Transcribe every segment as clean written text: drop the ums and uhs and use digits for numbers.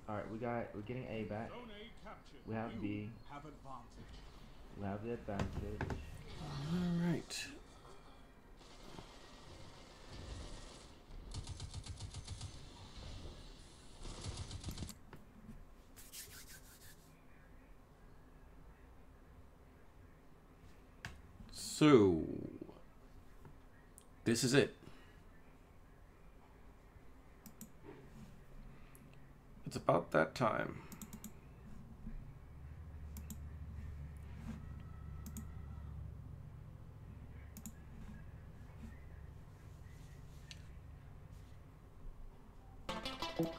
Alright, we're getting A back. We have B. We have the advantage. Alright. So, this is it. It's about that time.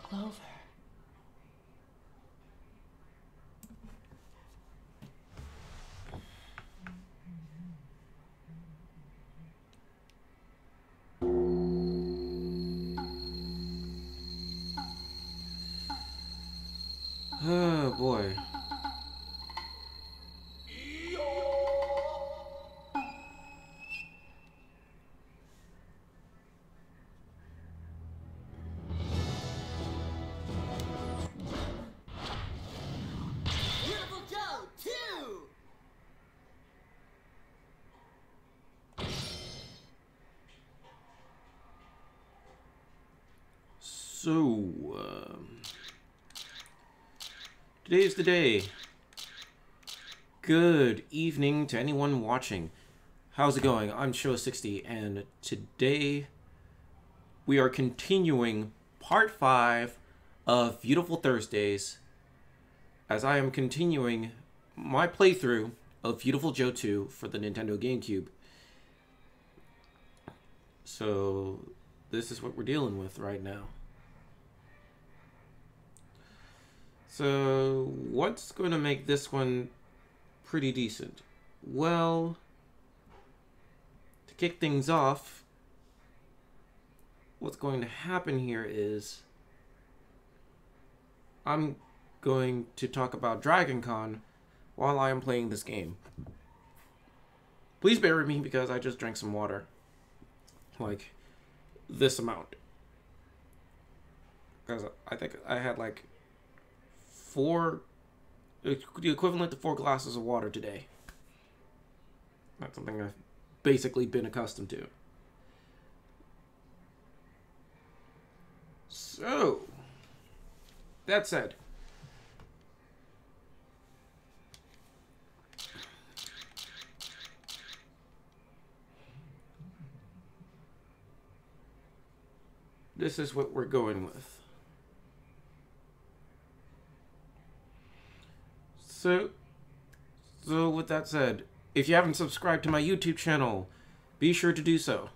Clover. Oh boy. Beautiful Joe, 2! So, today's the day. Good evening to anyone watching. How's it going? I'm Showa60, and today we are continuing part 5 of Beautiful Thursdays, as I am continuing my playthrough of Beautiful Joe 2 for the Nintendo GameCube. So, this is what we're dealing with right now. So, what's going to make this one pretty decent? Well, to kick things off, what's going to happen here is I'm going to talk about DragonCon while I am playing this game. Please bear with me because I just drank some water. Like, this amount. Because I think I had like the equivalent to 4 glasses of water today. That's something I've basically been accustomed to. So, that said, this is what we're going with. So with that said, if you haven't subscribed to my YouTube channel, be sure to do so.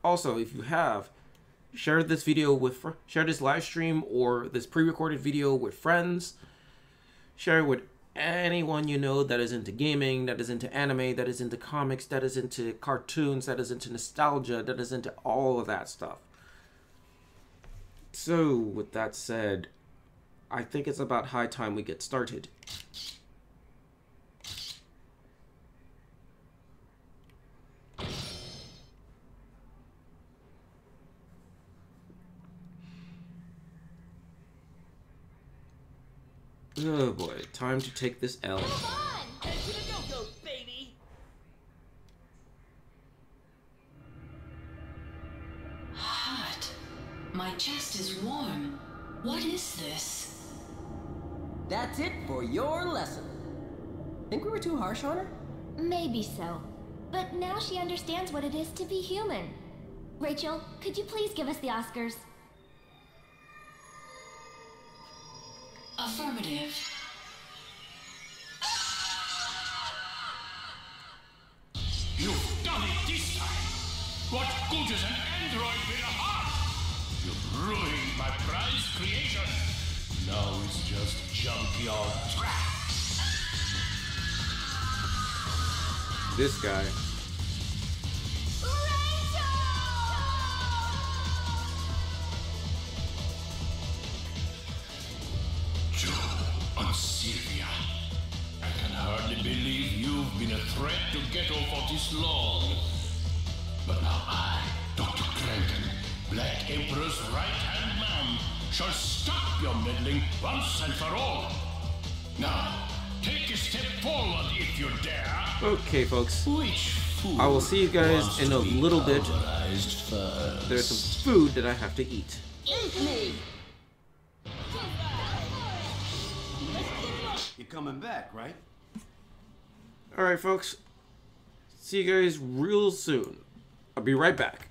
Also, if you have, share this live stream or this pre-recorded video with friends. Share it with anyone you know that is into gaming, that is into anime, that is into comics, that is into cartoons, that is into nostalgia, that is into all of that stuff. So, with that said, I think it's about high time we get started. Oh boy, time to take this L. Come on! Head to the go-go, baby! Hot. My chest is warm. What is this? That's it for your lesson. Think we were too harsh on her? Maybe so. But now she understands what it is to be human. Rachel, could you please give us the Oscars? Affirmative. You've done it this time! What good is an android with a heart? You've ruined my prize creation! Now it's just junkyard trash! This guy. Joe and Sylvia, I can hardly believe you've been a threat to Ghetto for this long. But now I, Dr. Cranken, Black Emperor's right-hand man, shall stop your meddling once and for all. Now, take a step forward if you dare. Okay, folks. Which fool I will see you guys wants in to a be little bit. pulverized first? There's some food that I have to eat. Eat me! You're coming back, right? Alright, folks. See you guys real soon. I'll be right back.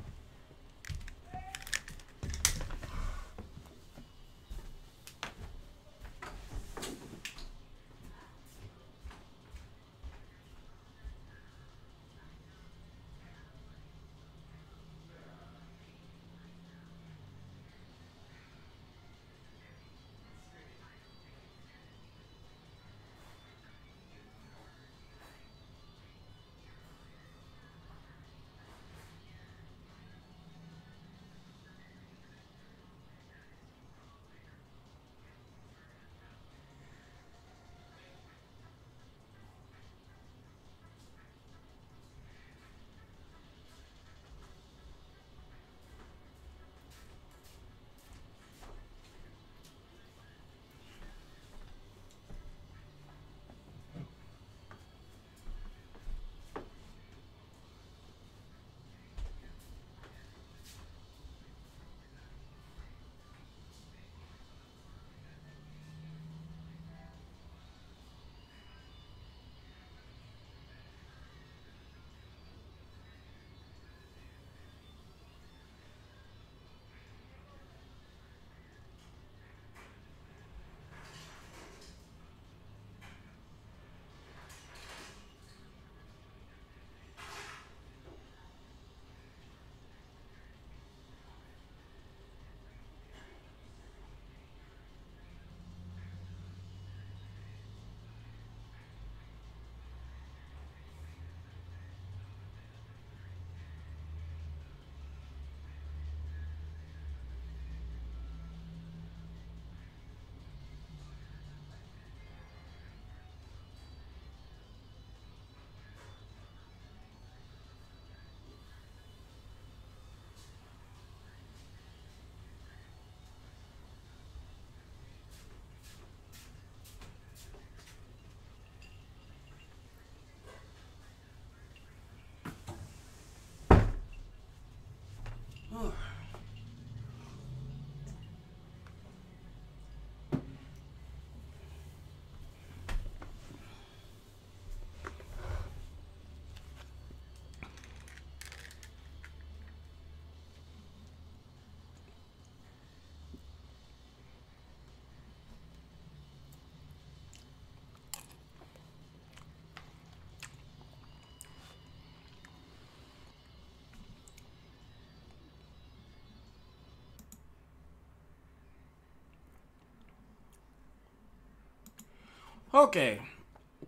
Okay,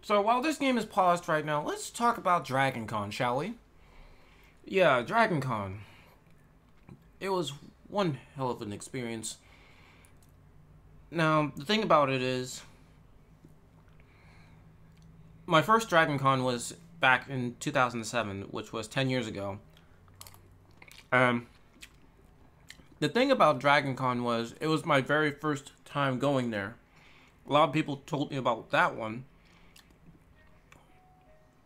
so while this game is paused right now, let's talk about DragonCon, shall we? Yeah, DragonCon. It was one hell of an experience. Now, the thing about it is, my first DragonCon was back in 2007, which was 10 years ago. The thing about DragonCon was, it was my very first time going there. A lot of people told me about that one.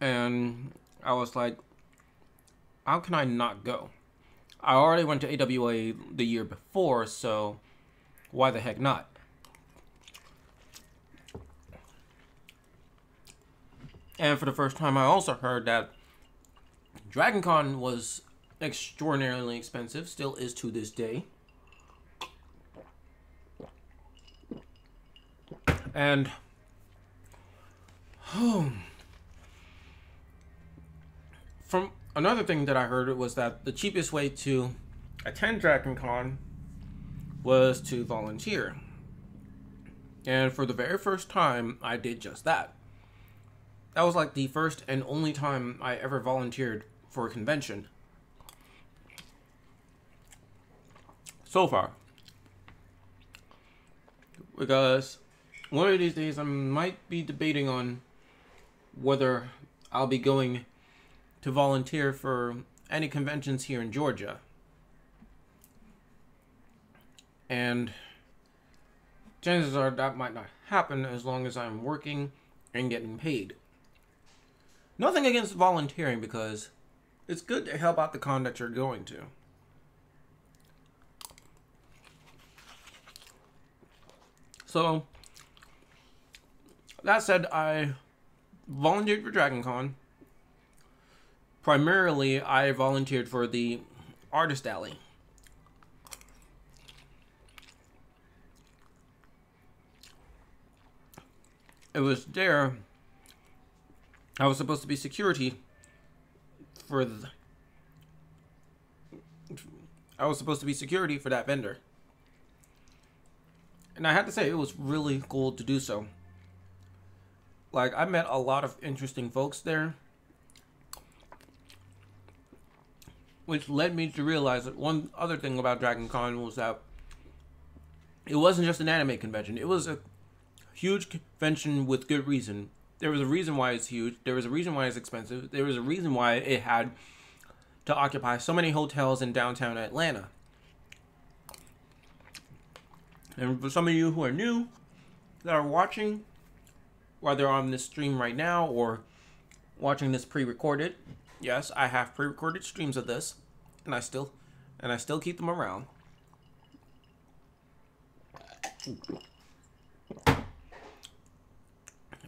And I was like, how can I not go? I already went to AWA the year before, so why the heck not? And for the first time, I also heard that DragonCon was extraordinarily expensive, still is to this day. And from another thing that I heard was that the cheapest way to attend DragonCon was to volunteer. And for the very first time, I did just that. That was like the first and only time I ever volunteered for a convention. So far. Because one of these days I might be debating on whether I'll be going to volunteer for any conventions here in Georgia. And chances are that might not happen as long as I'm working and getting paid. Nothing against volunteering, because it's good to help out the con that you're going to. So, that said, I volunteered for DragonCon. Primarily, I volunteered for the Artist Alley. It was there. I was supposed to be security for that vendor. And I had to say, it was really cool to do so. Like, I met a lot of interesting folks there, which led me to realize that one other thing about DragonCon was that it wasn't just an anime convention. It was a huge convention with good reason. There was a reason why it's huge. There was a reason why it's expensive. There was a reason why it had to occupy so many hotels in downtown Atlanta. And for some of you who are new, that are watching, whether on this stream right now or watching this pre-recorded, yes, I have pre-recorded streams of this, and I still keep them around.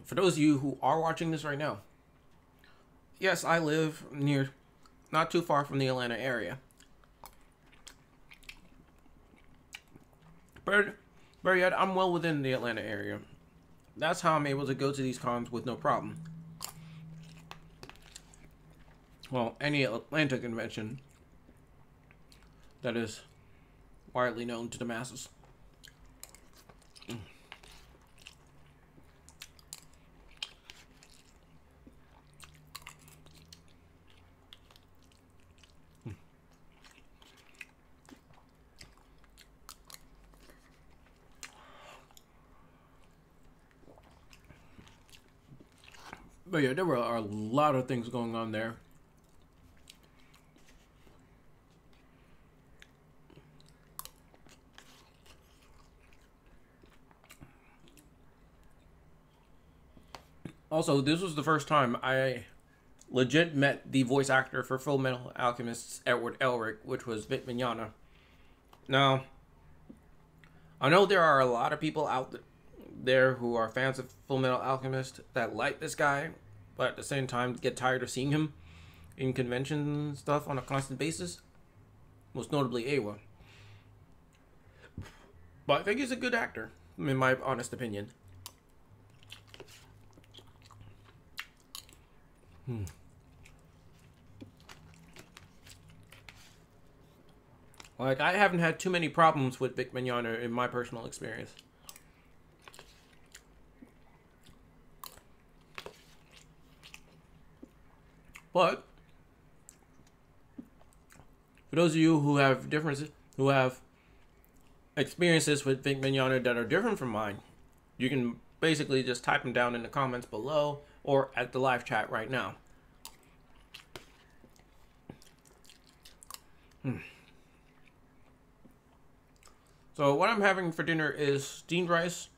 For those of you who are watching this right now, yes, I live not too far from the Atlanta area. But yet, I'm well within the Atlanta area. That's how I'm able to go to these cons with no problem. Well, any Atlanta convention that is widely known to the masses. But yeah, there were a lot of things going on there. Also, this was the first time I legit met the voice actor for Full Metal Alchemist's Edward Elric, which was Vic Mignogna. Now, I know there are a lot of people out there who are fans of Full Metal Alchemist that like this guy, but at the same time get tired of seeing him in conventions and stuff on a constant basis. Most notably Awa. But I think he's a good actor, in my honest opinion. Like, I haven't had too many problems with Vic Mignogna in my personal experience. But for those of you who have experiences with Vic Mignogna that are different from mine, you can basically just type them down in the comments below or at the live chat right now. So what I'm having for dinner is steamed rice,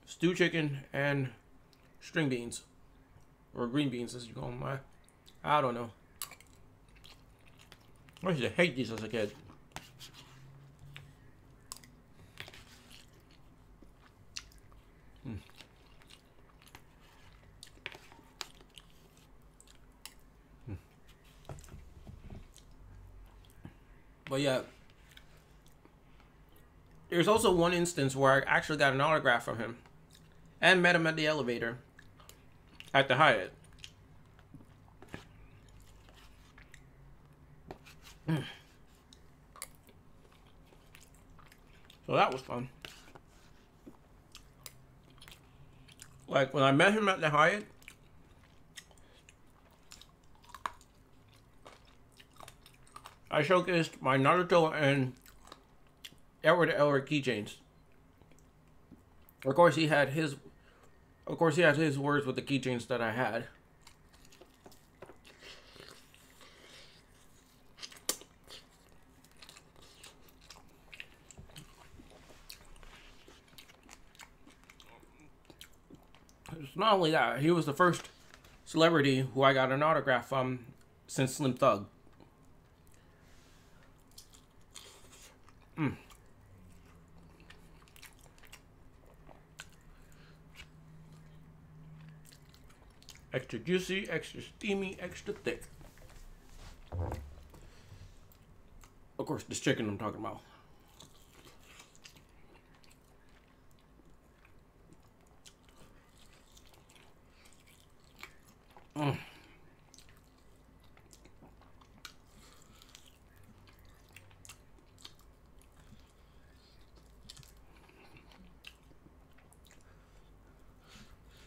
stewed chicken, and string beans. Or green beans, as you call them. I don't know. I used to hate these as a kid. But yeah, there's also one instance where I actually got an autograph from him and met him at the elevator at the Hyatt. So that was fun. Like, when I met him at the Hyatt, I showcased my Naruto and Edward Elric keychains. Of course, he had his words with the keychains that I had. it's not only that, he was the first celebrity who I got an autograph from since Slim Thug. Extra juicy, extra steamy, extra thick. Of course, this chicken I'm talking about.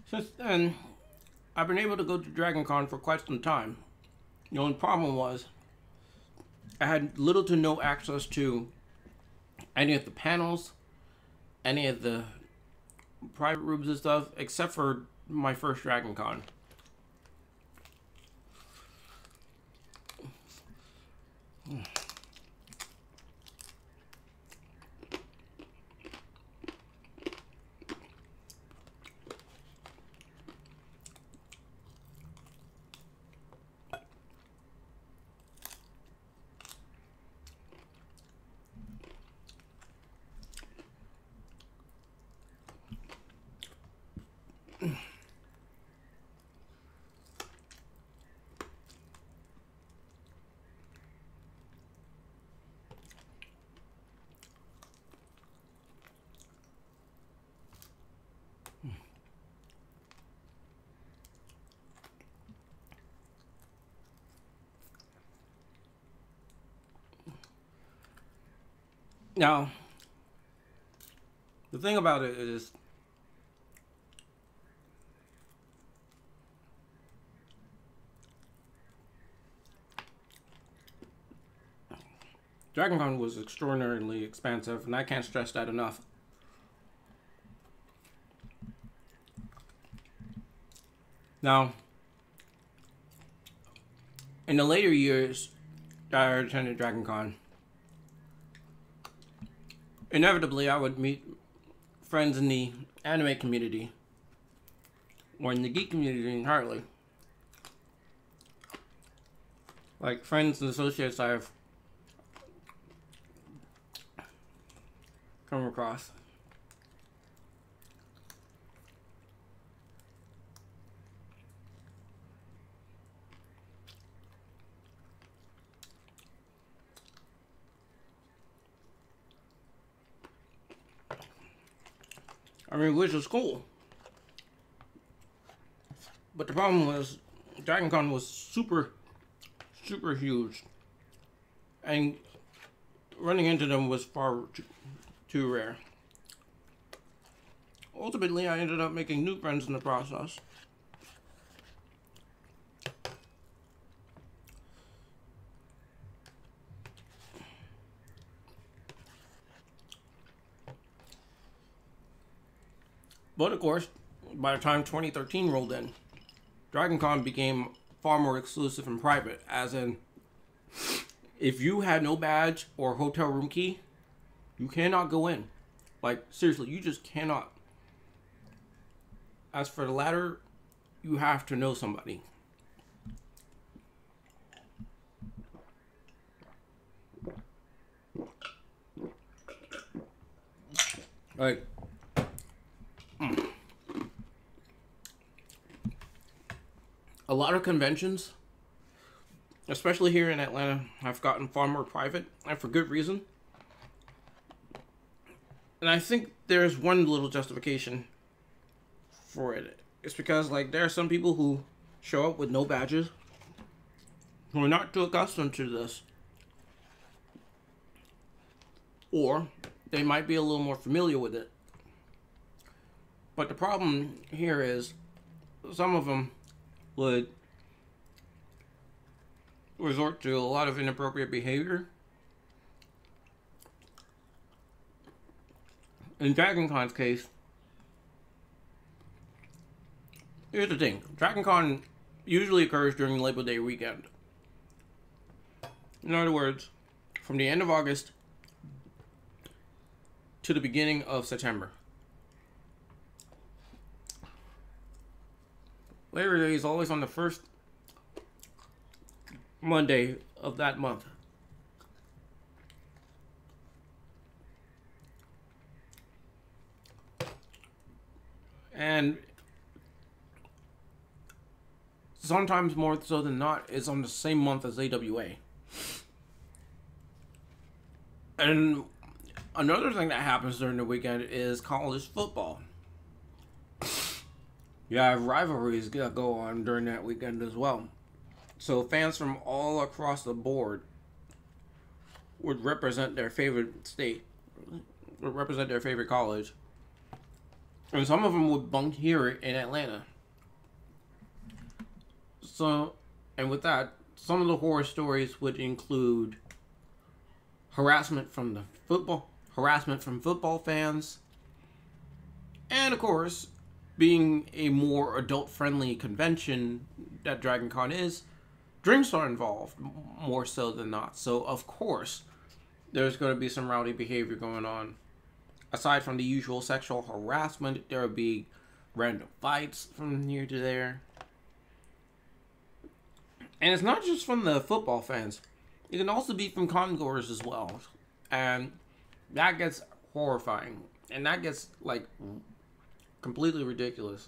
Since then, I've been able to go to DragonCon for quite some time. The only problem was I had little to no access to any of the panels, any of the private rooms and stuff, except for my first DragonCon. Now, the thing about it is, DragonCon was extraordinarily expensive, and I can't stress that enough. Now, in the later years that I attended DragonCon, inevitably I would meet friends in the anime community, or in the geek community entirely. Like friends and associates I have come across. I mean, which is cool. But the problem was, DragonCon was super huge. And running into them was far too rare. Ultimately, I ended up making new friends in the process. But of course, by the time 2013 rolled in, DragonCon became far more exclusive and private, as in, if you had no badge or hotel room key, you cannot go in. Like, seriously, you just cannot. As for the latter, you have to know somebody. Like, a lot of conventions, especially here in Atlanta, have gotten far more private, and for good reason. And I think there's one little justification for it. It's because, like, there are some people who show up with no badges, who are not too accustomed to this. Or they might be a little more familiar with it. But the problem here is, some of them would resort to a lot of inappropriate behavior. In DragonCon's case, here's the thing. DragonCon usually occurs during Labor Day weekend. In other words, from the end of August to the beginning of September. Labor Day is always on the first Monday of that month. And sometimes more so than not, it's on the same month as AWA. And another thing that happens during the weekend is college football. You have rivalries that go on during that weekend as well. So fans from all across the board would represent their favorite state, would represent their favorite college. And some of them would bunk here in Atlanta. So, and with that, some of the horror stories would include harassment from football fans, and of course, being a more adult-friendly convention that DragonCon is, drinks are involved more so than not. So, of course, there's going to be some rowdy behavior going on. Aside from the usual sexual harassment, there will be random fights from here to there. And it's not just from the football fans. It can also be from congoers as well. And that gets horrifying. And that gets, like, completely ridiculous.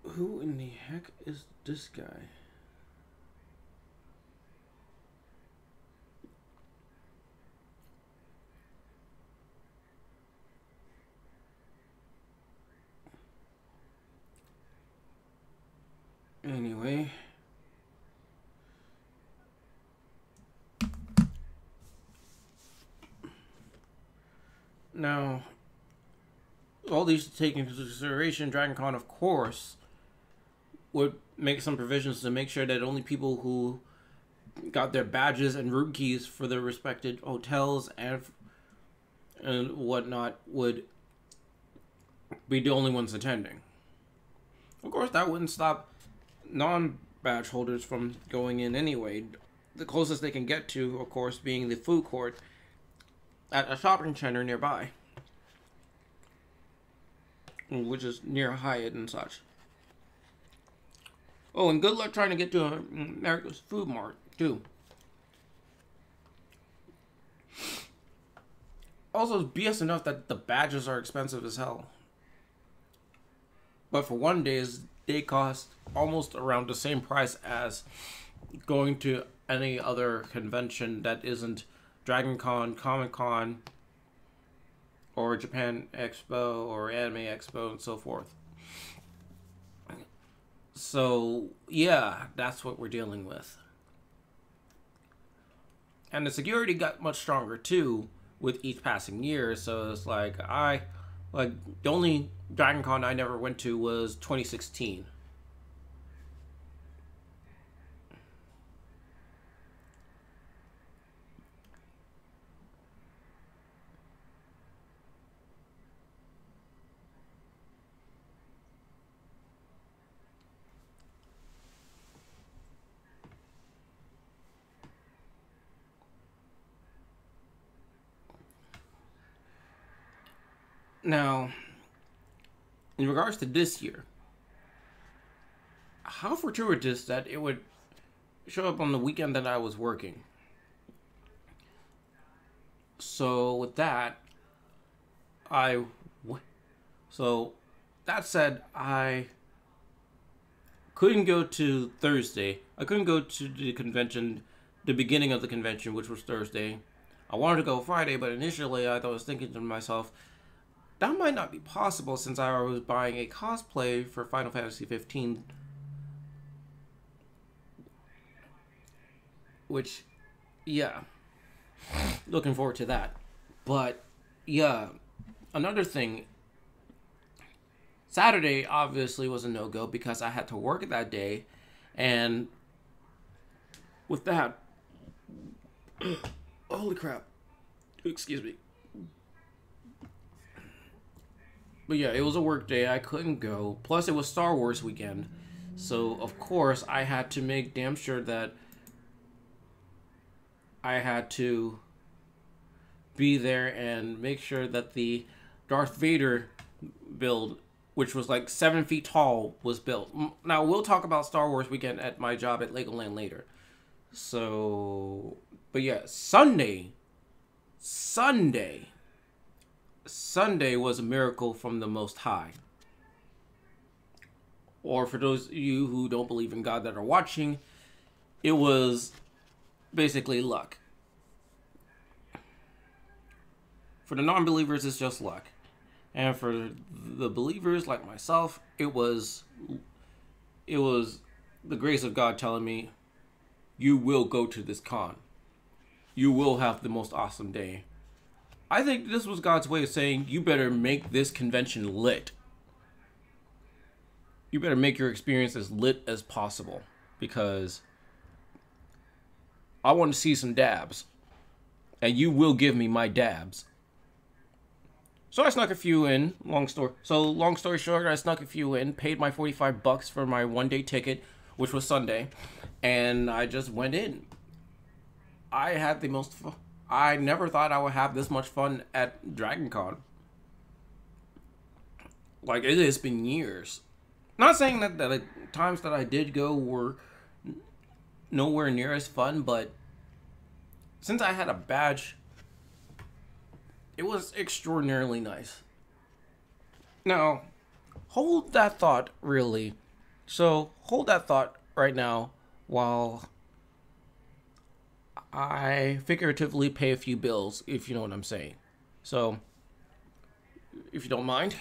Who in the heck is this guy? Anyway. Now, all these to take into consideration, DragonCon, of course, would make some provisions to make sure that only people who got their badges and room keys for their respected hotels and whatnot would be the only ones attending. Of course, that wouldn't stop non-badge holders from going in anyway. The closest they can get to, of course, being the food court at a shopping center nearby, which is near Hyatt and such. Oh, and good luck trying to get to America's Food Mart, too. Also, it's BS enough that the badges are expensive as hell. But for one day, they cost almost around the same price as going to any other convention that isn't DragonCon, Comic-Con, or Japan Expo, or Anime Expo, and so forth. So, yeah, that's what we're dealing with. And the security got much stronger, too, with each passing year. So it's like, the only DragonCon I never went to was 2016. Now, in regards to this year, how fortuitous that it would show up on the weekend that I was working. So with that, that said, I couldn't go to Thursday. I couldn't go to the convention, the beginning of the convention, which was Thursday. I wanted to go Friday, but initially I was thinking to myself, that might not be possible since I was buying a cosplay for Final Fantasy 15. Which, yeah. Looking forward to that. But, yeah. Another thing. Saturday, obviously, was a no-go because I had to work that day. And with that... Holy crap. Excuse me. But yeah, it was a work day. I couldn't go. Plus, it was Star Wars weekend. So, of course, I had to make damn sure that I had to be there and make sure that the Darth Vader build, which was like 7 feet tall, was built. Now, we'll talk about Star Wars Weekend at my job at Legoland later. So, but yeah, Sunday was a miracle from the Most High. Or for those of you who don't believe in God that are watching, it was basically luck. For the non-believers, it's just luck. And for the believers like myself, it was the grace of God telling me, you will go to this con. You will have the most awesome day. I think this was God's way of saying, you better make this convention lit. You better make your experience as lit as possible, because I want to see some dabs. And you will give me my dabs. So I snuck a few in, long story short, I snuck a few in, paid my $45 for my one-day ticket, which was Sunday, and I just went in. I had the most fun. I never thought I would have this much fun at DragonCon. Like, it has been years. Not saying that the times that I did go were nowhere near as fun, but since I had a badge, it was extraordinarily nice. Now, hold that thought, really. So, hold that thought right now while I figuratively pay a few bills, if you know what I'm saying. So, if you don't mind.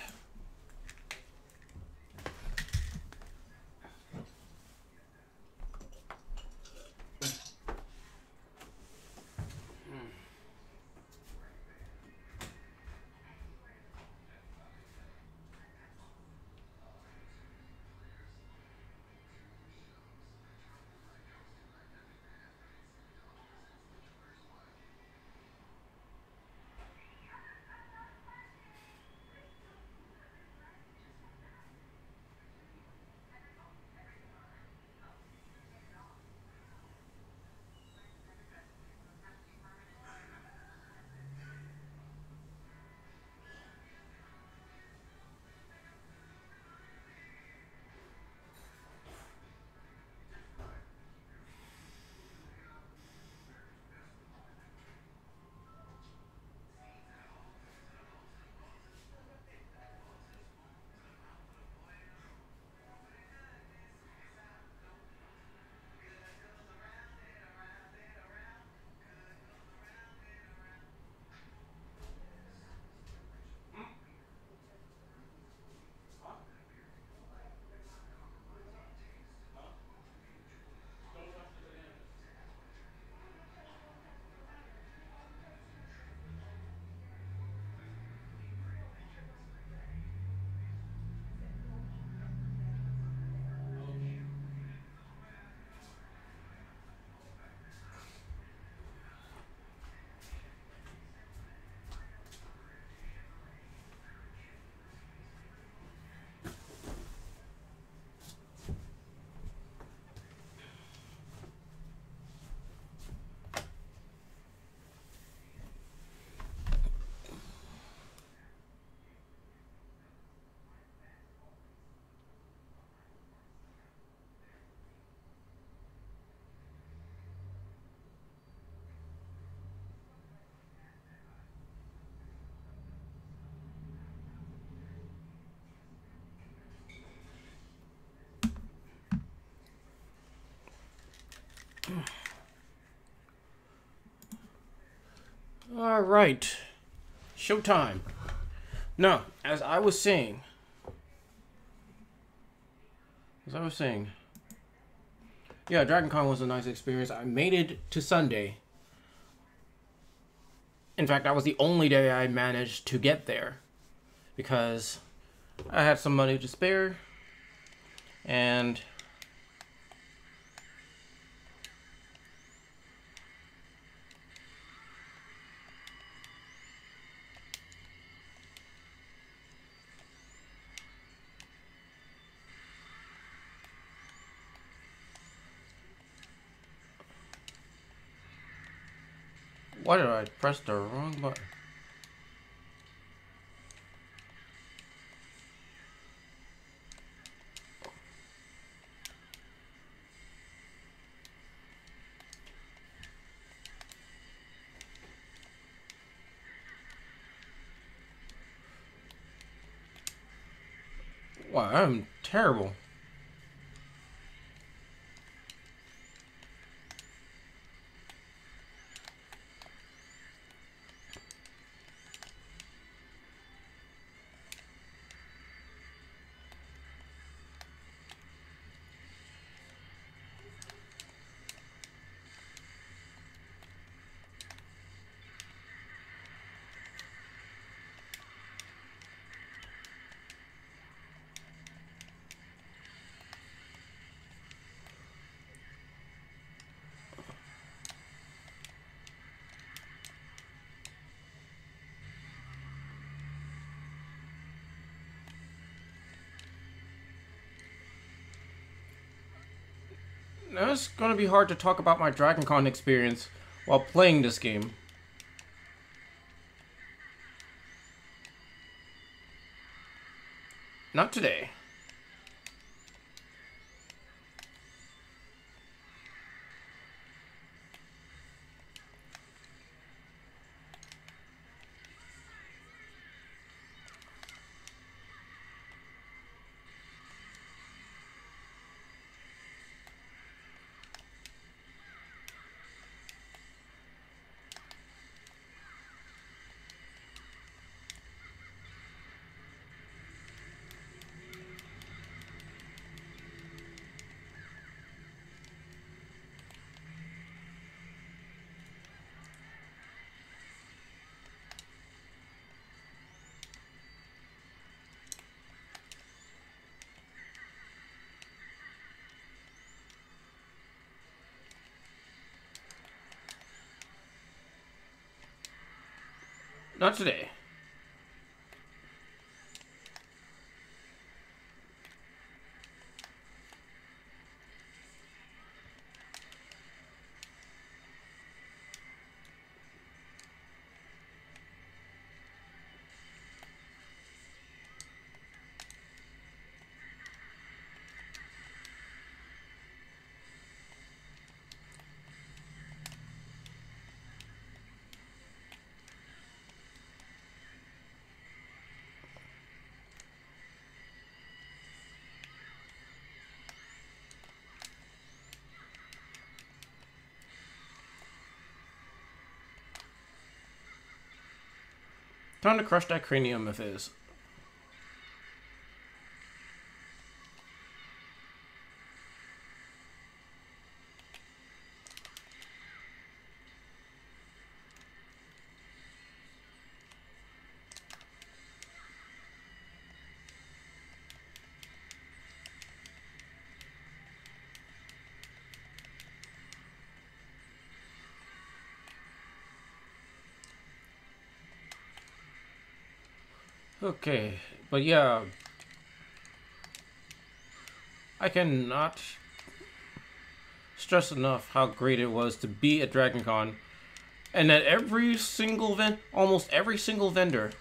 All right, showtime. Now, as I was saying, yeah, DragonCon was a nice experience. I made it to Sunday. In fact, that was the only day I managed to get there because I had some money to spare, and why did I press the wrong button? Wow, I'm terrible. Now it's gonna be hard to talk about my DragonCon experience while playing this game. Not today. Not today. Time to crush that cranium if it is. Okay, but yeah, I cannot stress enough how great it was to be at DragonCon, and that every single almost every single vendor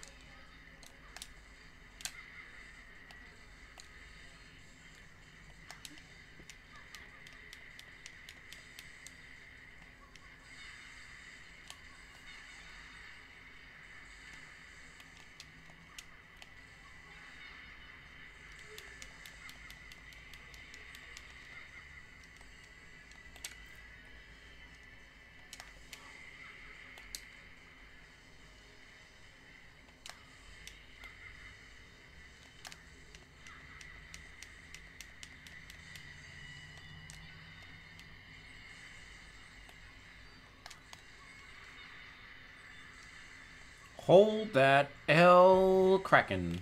hold that L Kraken.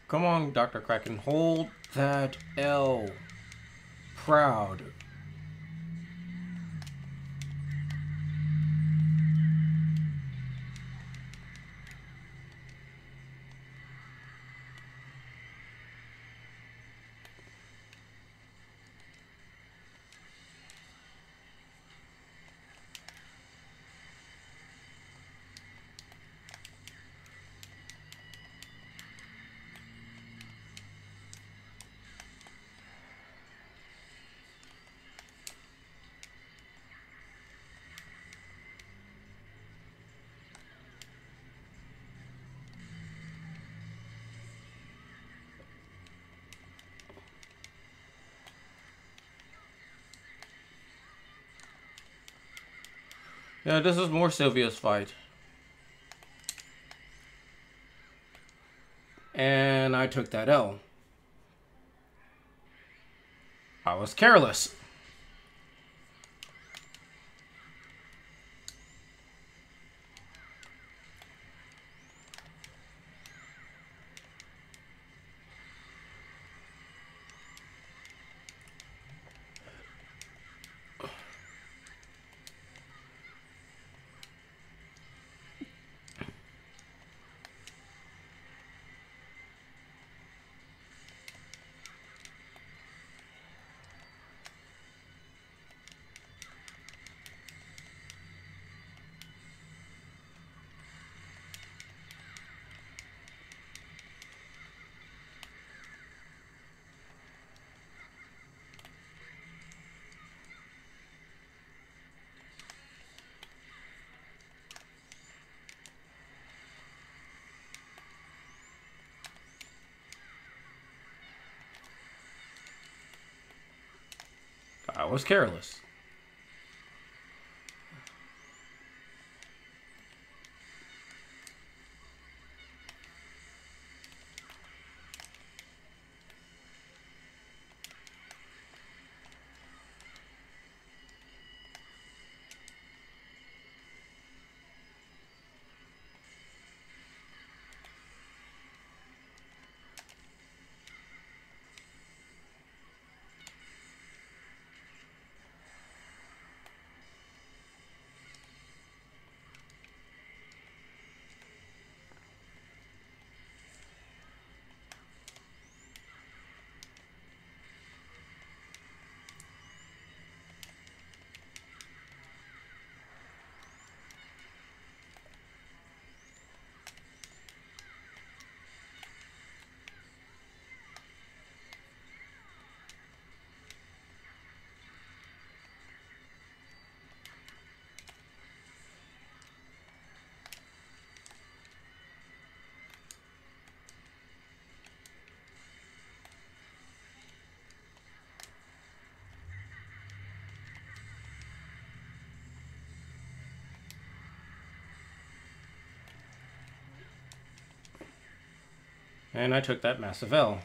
Come on, Dr. Kraken. Hold that L. Proud. Yeah, this is more Sylvia's fight. And I took that L. I was careless. I was careless. And I took that massive L.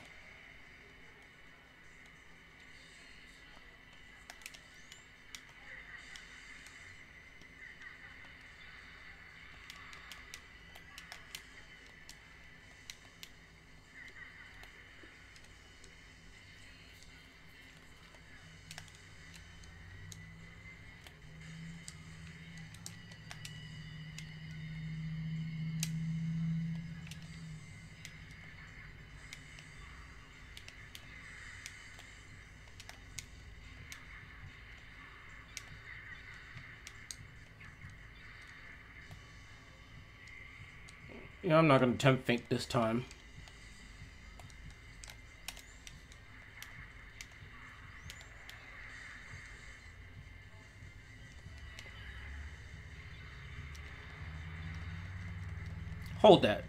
Yeah, I'm not going to tempt fate this time. Hold that.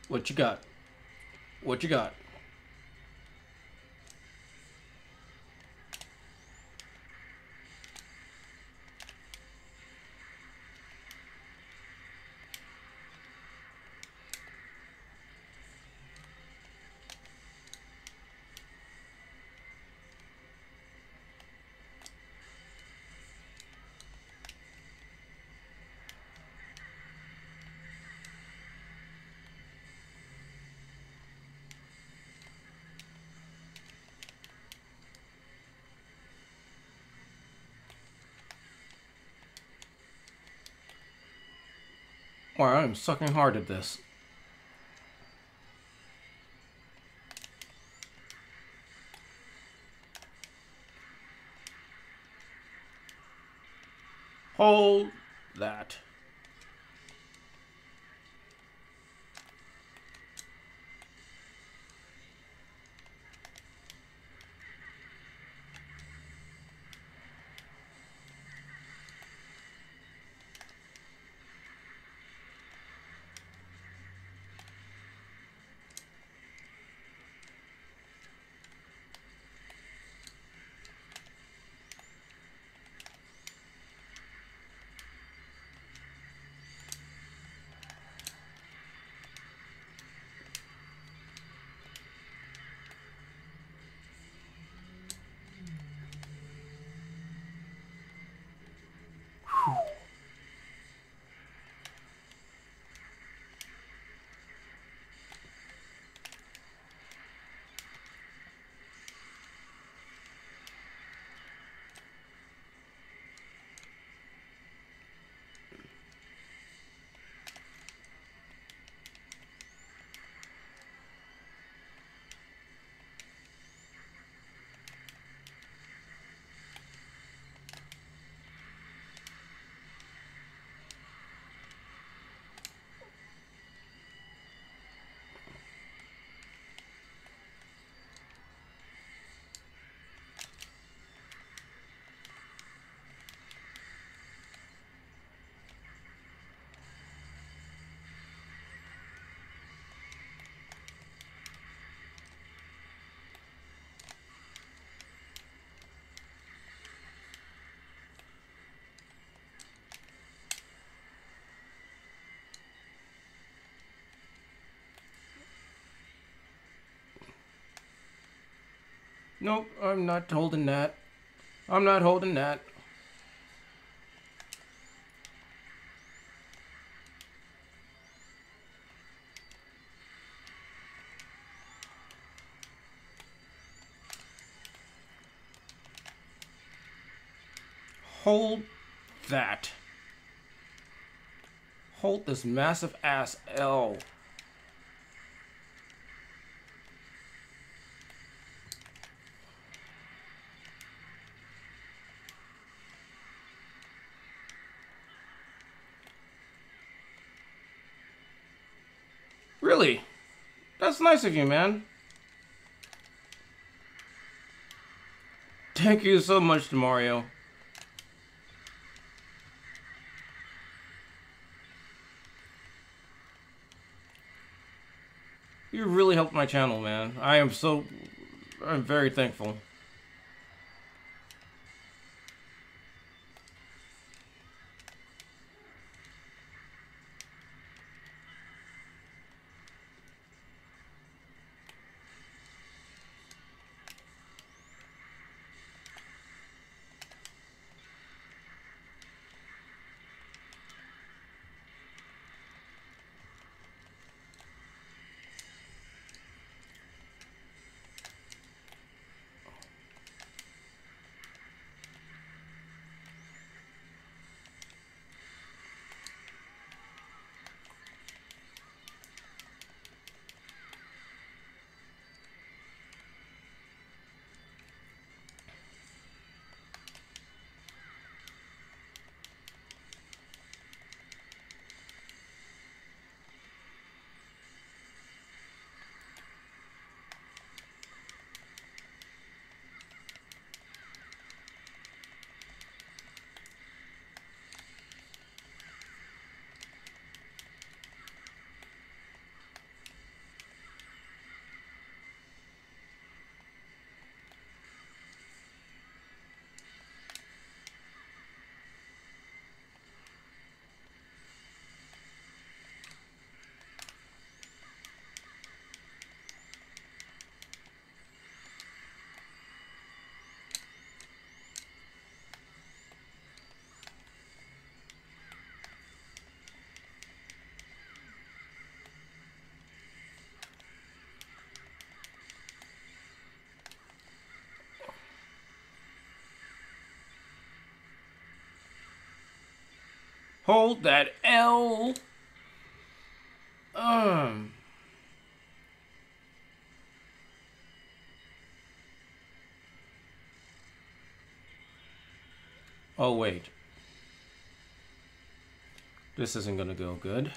What you got? What you got? Wow, I'm sucking hard at this. Hold that. Nope, I'm not holding that. I'm not holding that. Hold that. Hold this massive ass L. Really? That's nice of you, man. Thank you so much, Mario. You really helped my channel, man. I'm very thankful. Hold that L. Oh, wait. This isn't gonna go good.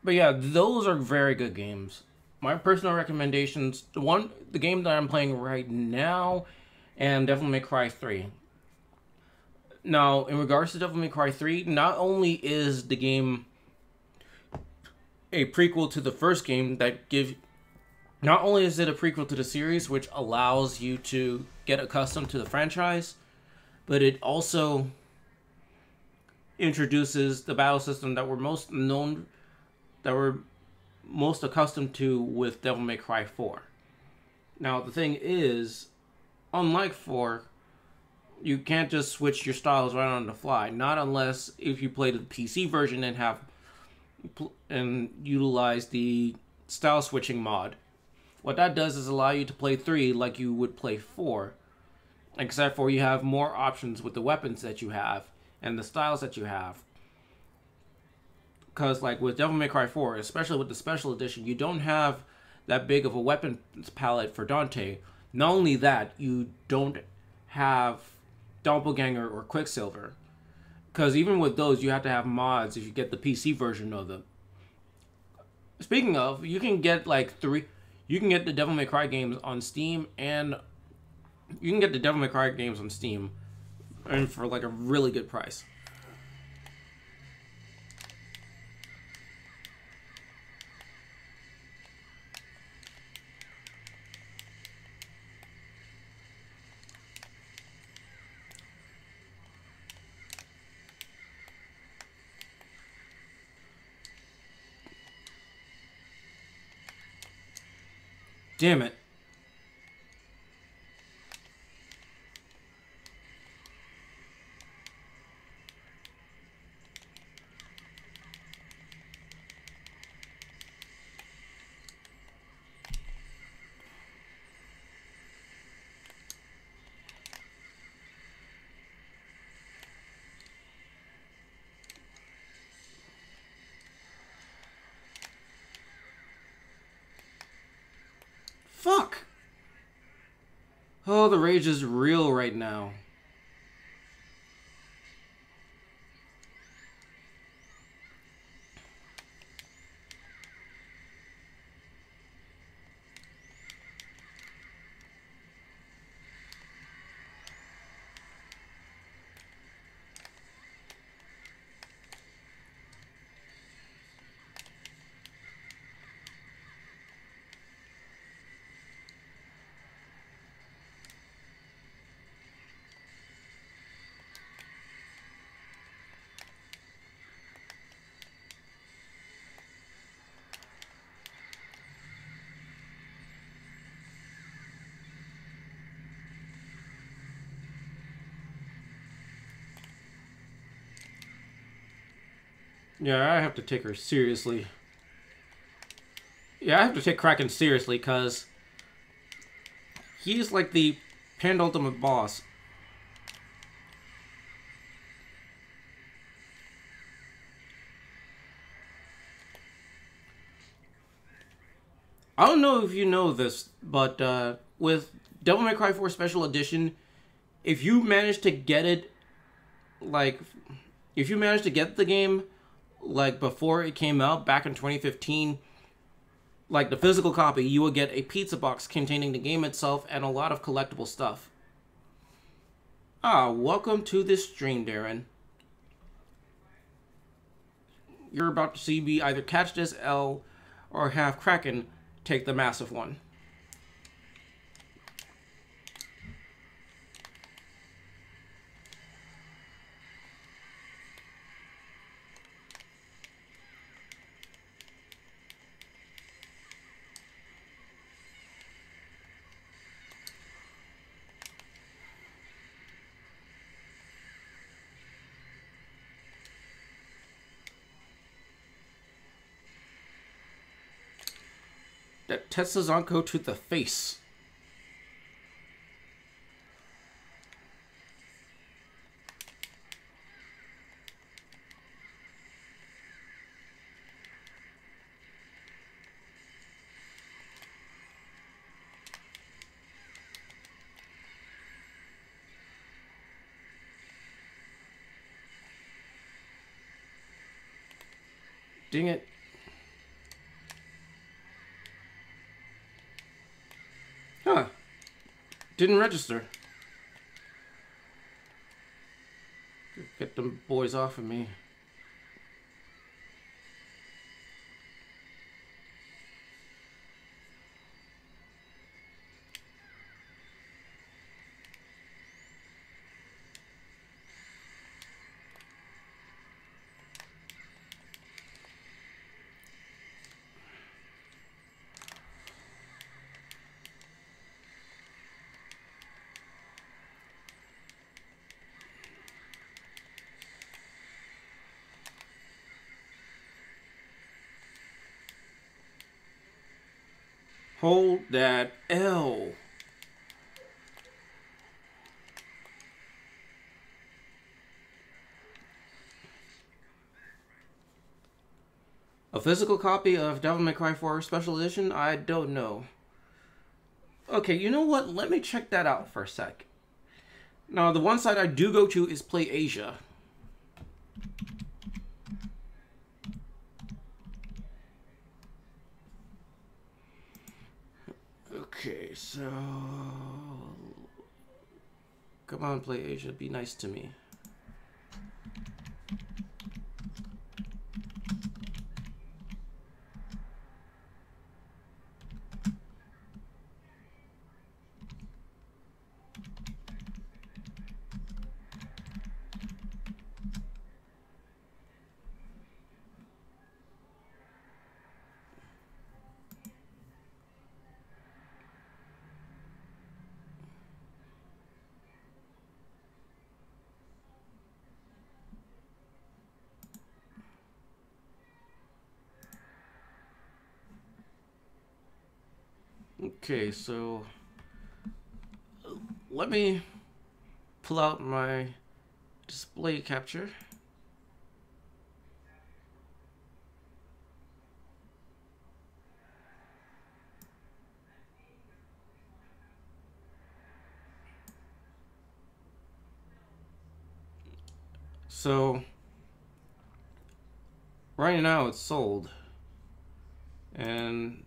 But yeah, those are very good games. My personal recommendations, the game that I'm playing right now, and Devil May Cry 3. Now, in regards to Devil May Cry 3, not only is the game a prequel to the first game not only is it a prequel to the series, which allows you to get accustomed to the franchise, but it also introduces the battle system that we're most accustomed to with Devil May Cry 4. Now, the thing is, unlike 4, you can't just switch your styles right on the fly. Not unless if you play the PC version and utilize the style switching mod. What that does is allow you to play 3 like you would play 4. Except for you have more options with the weapons that you have and the styles that you have. Because like with Devil May Cry 4, especially with the special edition, you don't have that big of a weapons palette for Dante. Not only that, you don't have Doppelganger or Quicksilver. Because even with those, you have to have mods if you get the PC version of them. Speaking of, you can get you can get the Devil May Cry games on Steam, and for like a really good price. Damn it. Fuck! Oh, the rage is real right now. Yeah, I have to take her seriously. Yeah, I have to take Kraken seriously, because he's like the penultimate boss. I don't know if you know this, but with Devil May Cry 4 Special Edition, if you manage to get it, if you manage to get the game, before it came out back in 2015, the physical copy, you will get a pizza box containing the game itself and a lot of collectible stuff. Welcome to this stream, Darren. You're about to see me either catch this L or have Kraken take the massive one. Tetsu Zanko to the face. Dang it. Huh. Didn't register. Get them boys off of me. Hold that L. A physical copy of Devil May Cry 4 Special Edition? I don't know. Okay, you know what? Let me check that out for a sec. Now, the one site I do go to is Play Asia. Okay, so... Come on, Play Asia. Be nice to me. Okay, so let me pull out my display capture. So right now it's sold, and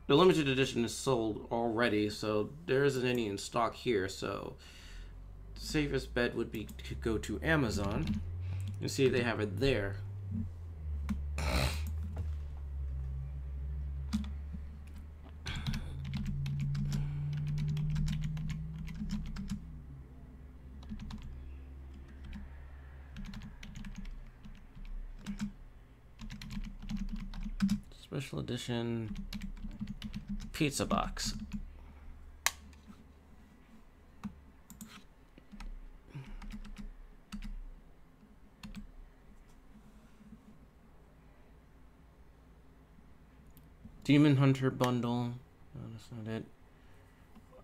the limited edition is sold already, so there isn't any in stock here. So the safest bet would be to go to Amazon and see if they have it there. Special edition pizza box. Demon Hunter bundle. No, that's not it.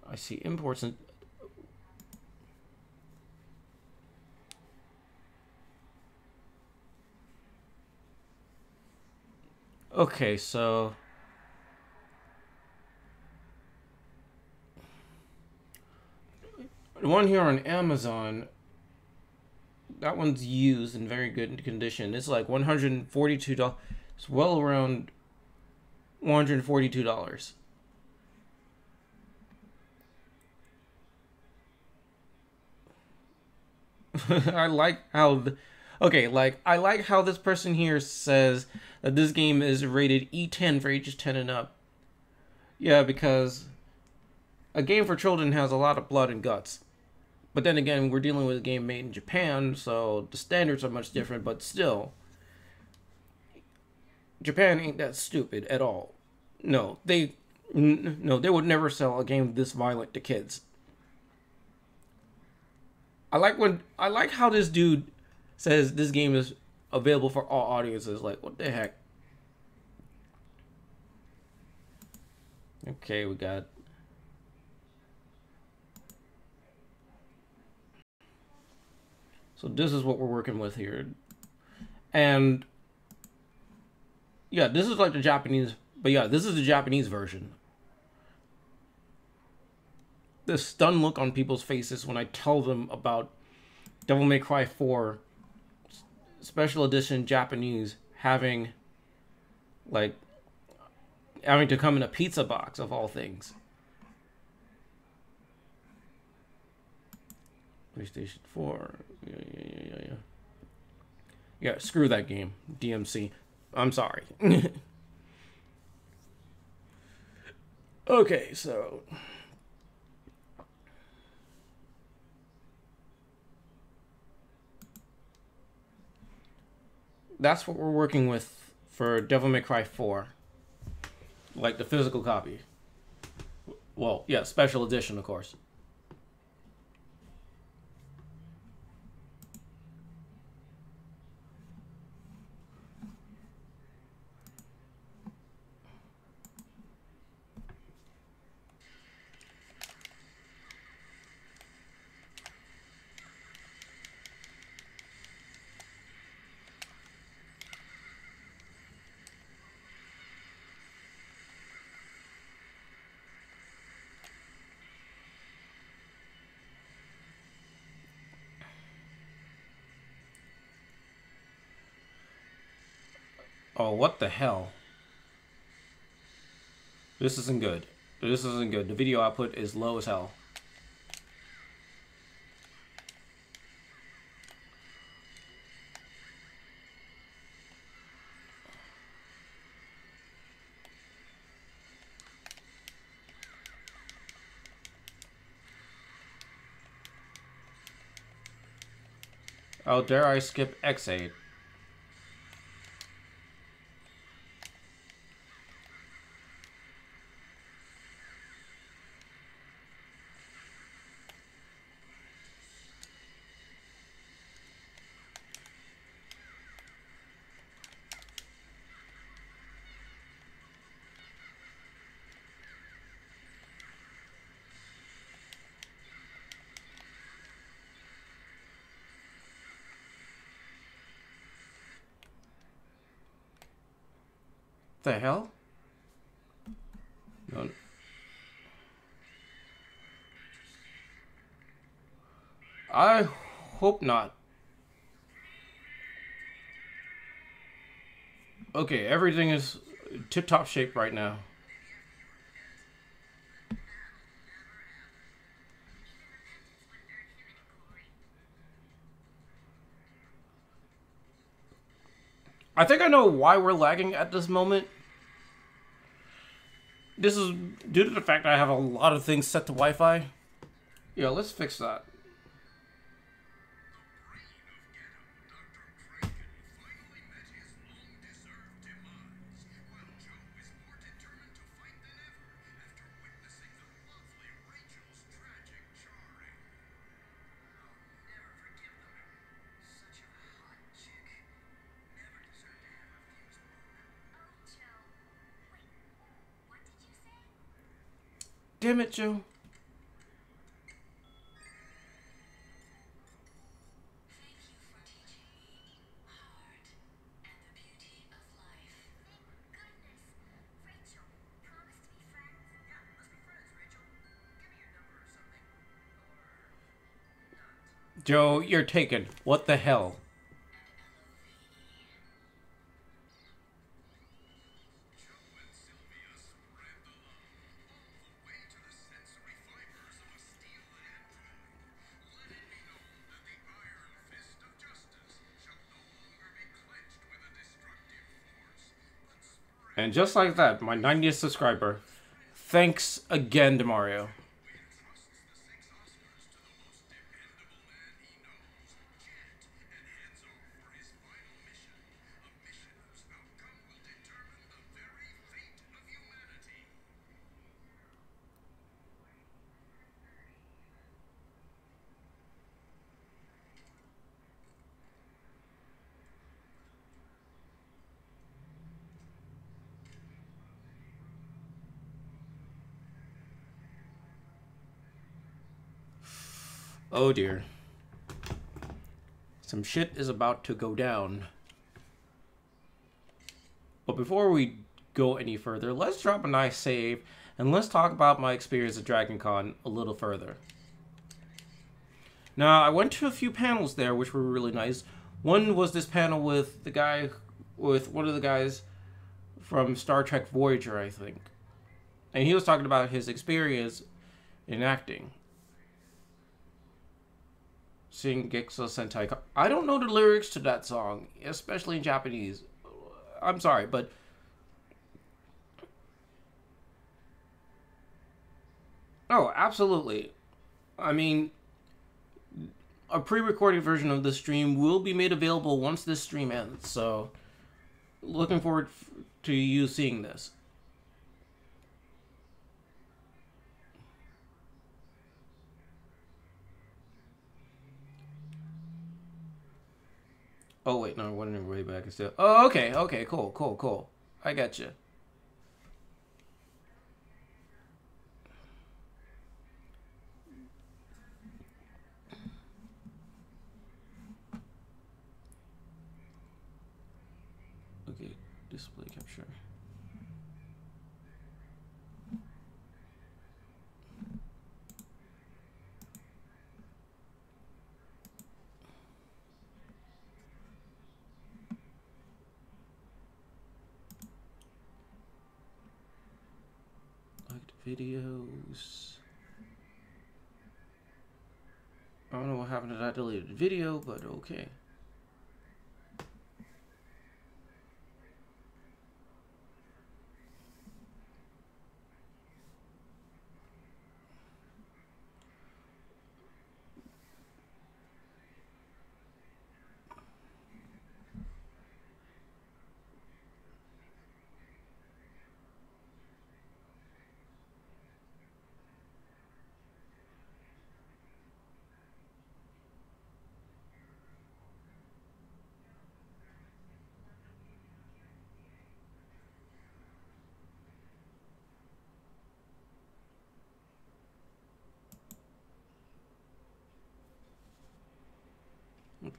I see imports and okay, so the one here on Amazon, that one's used in very good condition. It's like $142. It's well around $142. I like how I like how this person here says that this game is rated E10 for ages 10 and up. Yeah, because a game for children has a lot of blood and guts. But then again, we're dealing with a game made in Japan, so the standards are much different, but still, Japan ain't that stupid at all. No, they would never sell a game this violent to kids. I like how this dude says this game is available for all audiences. Like, what the heck? Okay, we got... So this is what we're working with here. And yeah, this is like the Japanese, but yeah, this is the Japanese version. The stunned look on people's faces when I tell them about Devil May Cry 4 Special Edition Japanese having to come in a pizza box of all things. PlayStation 4. Yeah, screw that game. DMC. I'm sorry. Okay, so... that's what we're working with for Devil May Cry 4. Like the physical copy. Well, yeah, special edition, of course. Oh, what the hell? This isn't good. This isn't good. The video output is low as hell. Oh, dare I skip X8? The hell? No. I hope not. Okay, everything is tip-top shape right now. I think I know why we're lagging at this moment. This is due to the fact I have a lot of things set to Wi-Fi. Yeah, let's fix that. Damn it, Joe. Joe, you're taken. What the hell? And just like that, my 90th subscriber. Thanks again to Mario. Oh dear. Some shit is about to go down. But before we go any further, let's drop a nice save and let's talk about my experience at DragonCon a little further. Now, I went to a few panels there which were really nice. One was this panel with one of the guys from Star Trek Voyager, I think. And he was talking about his experience in acting. Seeing Gexo Sentai. I don't know the lyrics to that song, especially in Japanese. I'm sorry, but oh, absolutely. I mean, a pre-recorded version of the stream will be made available once this stream ends, so looking forward to you seeing this. Oh wait, no, I went way back instead. Oh, okay, okay, cool. I got you. Okay, display capture. Videos. I don't know what happened to that deleted video, but okay.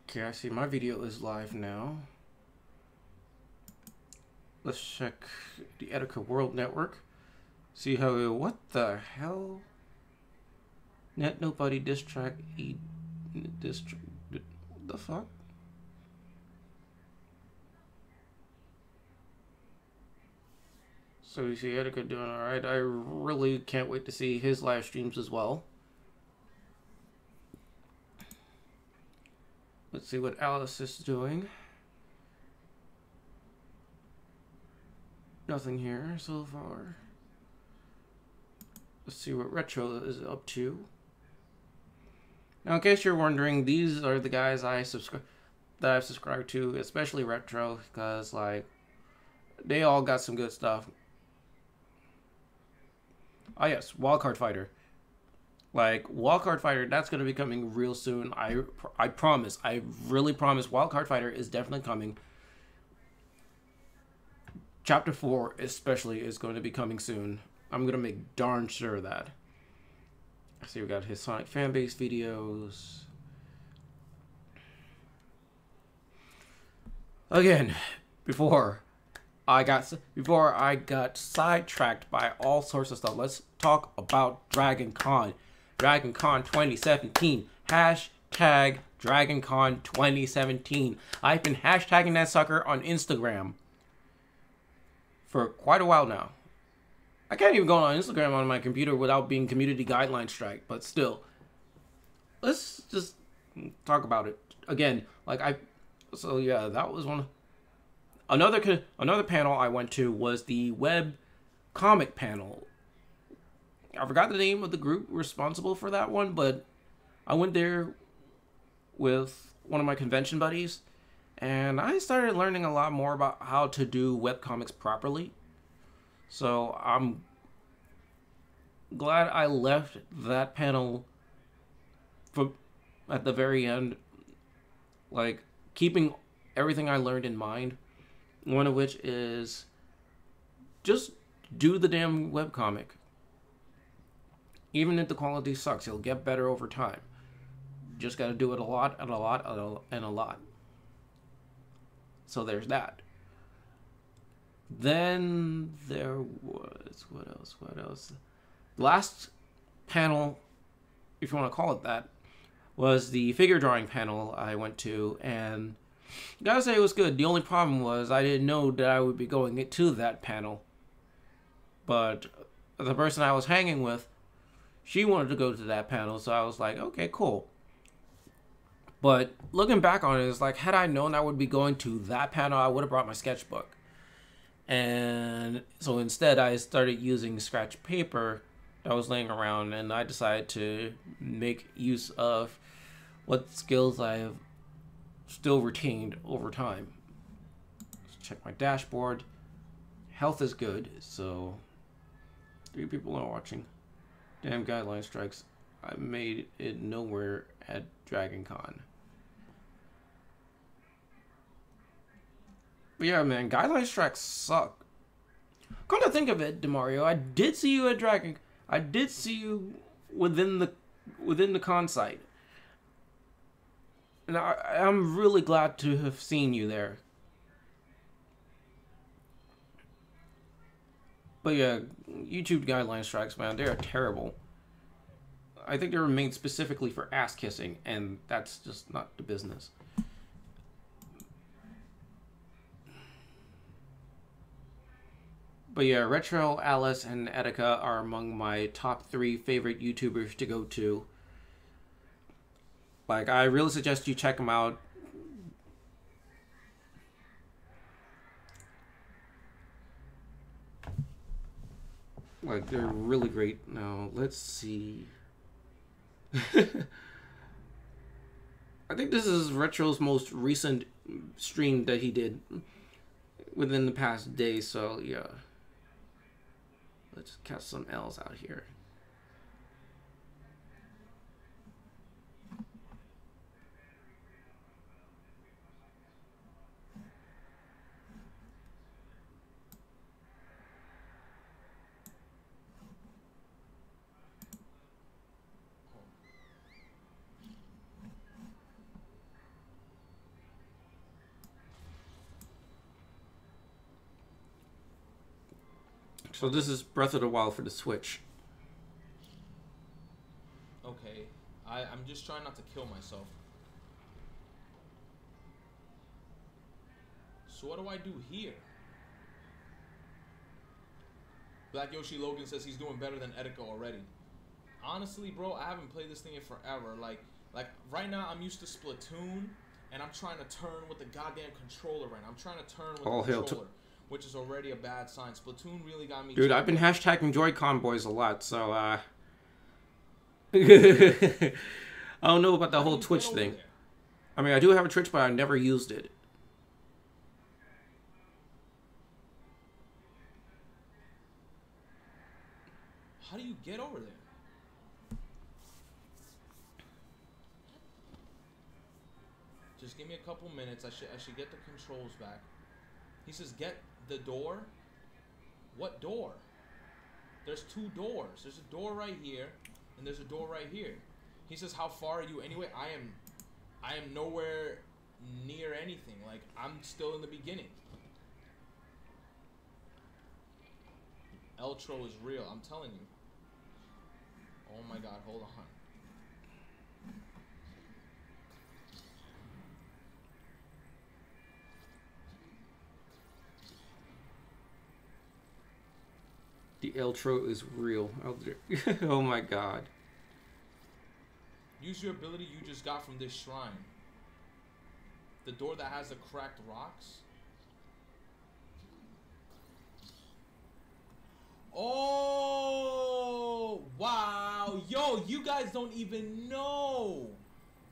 Okay, I see my video is live now. Let's check the Etika World Network. See how, what the hell? Net nobody diss track, what the fuck? So you see Etika doing alright. I really can't wait to see his live streams as well. Let's see what Alice is doing. Nothing here so far. Let's see what Retro is up to. Now, in case you're wondering, these are the guys I've subscribed to, especially Retro, because like they all got some good stuff. Oh yes, Wildcard Fighter. Like, Wildcard Fighter, that's going to be coming real soon. I promise. I really promise Wildcard Fighter is definitely coming. Chapter 4 especially is going to be coming soon. I'm going to make darn sure of that. I see we got his Sonic Fanbase videos. Again, before I got sidetracked by all sorts of stuff, let's talk about DragonCon. DragonCon 2017. Hashtag DragonCon 2017. I've been hashtagging that sucker on Instagram for quite a while now. I can't even go on Instagram on my computer without being community guideline strike, but still. Let's just talk about it. Again, so yeah, that was one. Another panel I went to was the web comic panel. I forgot the name of the group responsible for that one, but I went there with one of my convention buddies, and I started learning a lot more about how to do webcomics properly. So I'm glad I left that panel at the very end, like keeping everything I learned in mind. One of which is just do the damn webcomic. Even if the quality sucks, it'll get better over time. just got to do it a lot and a lot and a lot. So there's that. Then there was, what else? The last panel, if you want to call it that, was the figure drawing panel I went to, and gotta say it was good. The only problem was I didn't know that I would be going to that panel. But the person I was hanging with, she wanted to go to that panel, so I was like, okay, cool. But looking back on it, it's like, had I known I would be going to that panel, I would have brought my sketchbook. And so instead, I started using scratch paper that was laying around, and I decided to make use of what skills I have still retained over time. Let's check my dashboard. Health is good, so 3 people are watching. Damn guideline strikes. I made it nowhere at DragonCon. But yeah, man, guideline strikes suck. Come to think of it, Demario, I did see you at Dragon. I did see you within the con site. And I'm really glad to have seen you there. But yeah, YouTube guideline strikes, man, they are terrible. I think they were made specifically for ass kissing, and that's just not the business. But yeah, Retro, Alice, and Etika are among my top 3 favorite YouTubers to go to. Like, I really suggest you check them out. Like, they're really great. Now, let's see. I think this is Retro's most recent stream that he did within the past day, so yeah. Let's cast some L's out here. So this is Breath of the Wild for the Switch. Okay, I'm just trying not to kill myself. So what do I do here? Black Yoshi Logan says he's doing better than Etika already. Honestly, bro, I haven't played this thing in forever. Like right now, I'm used to Splatoon, and I'm trying to turn with the goddamn controller right now. I'm trying to turn with the controller, which is already a bad sign. Splatoon really got me. Dude, I've been hashtagging Joy-Con boys a lot, so I don't know about the whole Twitch thing. I mean, I do have a Twitch, but I never used it. How do you get over there? Just give me a couple minutes. I should get the controls back. He says, get the door. What door? There's 2 doors. There's a door right here, and there's a door right here. He says, how far are you anyway? I am nowhere near anything. Like, I'm still in the beginning. Eltro is real, I'm telling you. Oh my god, hold on. The Eltro is real. Oh my god. Use your ability you just got from this shrine. The door that has the cracked rocks. Oh, wow. Yo, you guys don't even know.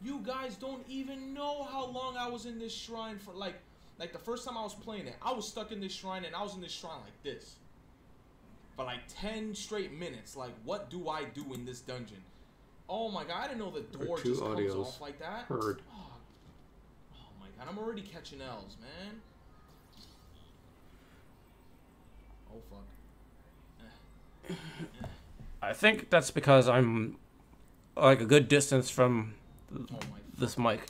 You guys don't even know how long I was in this shrine for. Like the first time I was playing it, I was stuck in this shrine, and I was in this shrine like this for like 10 straight minutes. Like, what do I do in this dungeon? Oh my god, I didn't know the door just comes off like that. Heard. Oh my god, I'm already catching L's, man. Oh fuck. I think that's because I'm like a good distance from this mic.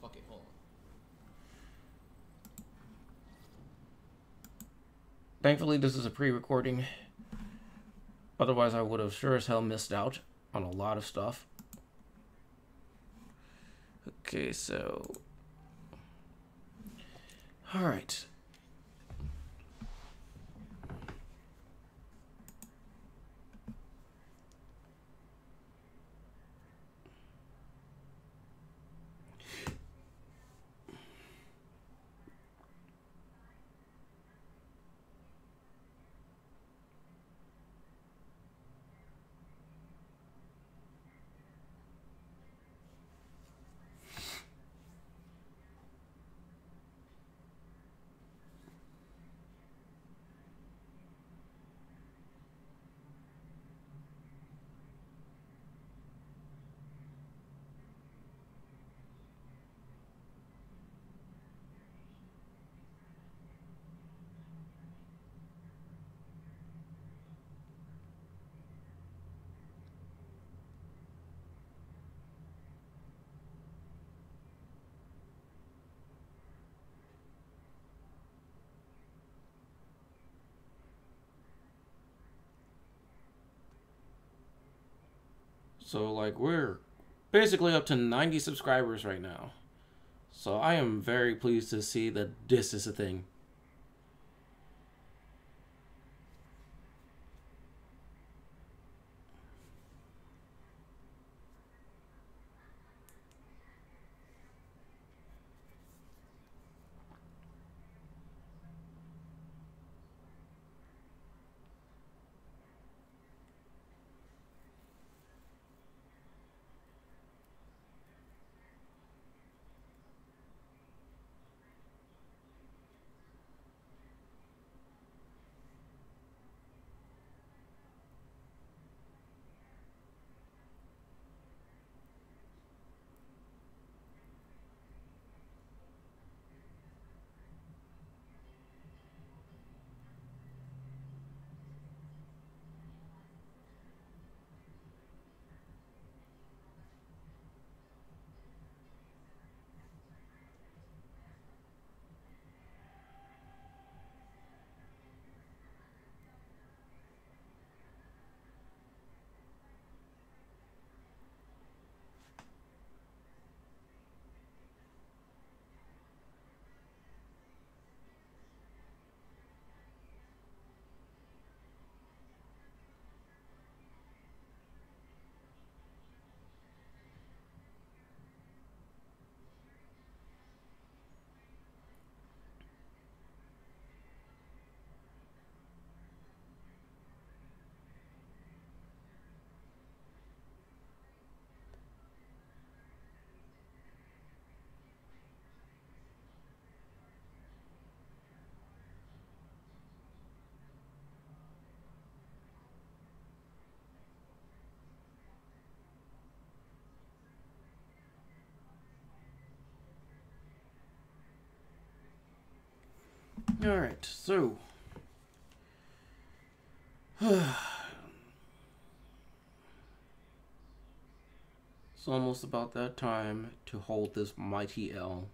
Fuck it, hold on. Thankfully, this is a pre-recording. Otherwise, I would have sure as hell missed out on a lot of stuff. Okay, so... Alright. So, like, we're basically up to 90 subscribers right now. So I am very pleased to see that this is a thing. Alright, so... it's almost about that time to hold this mighty L.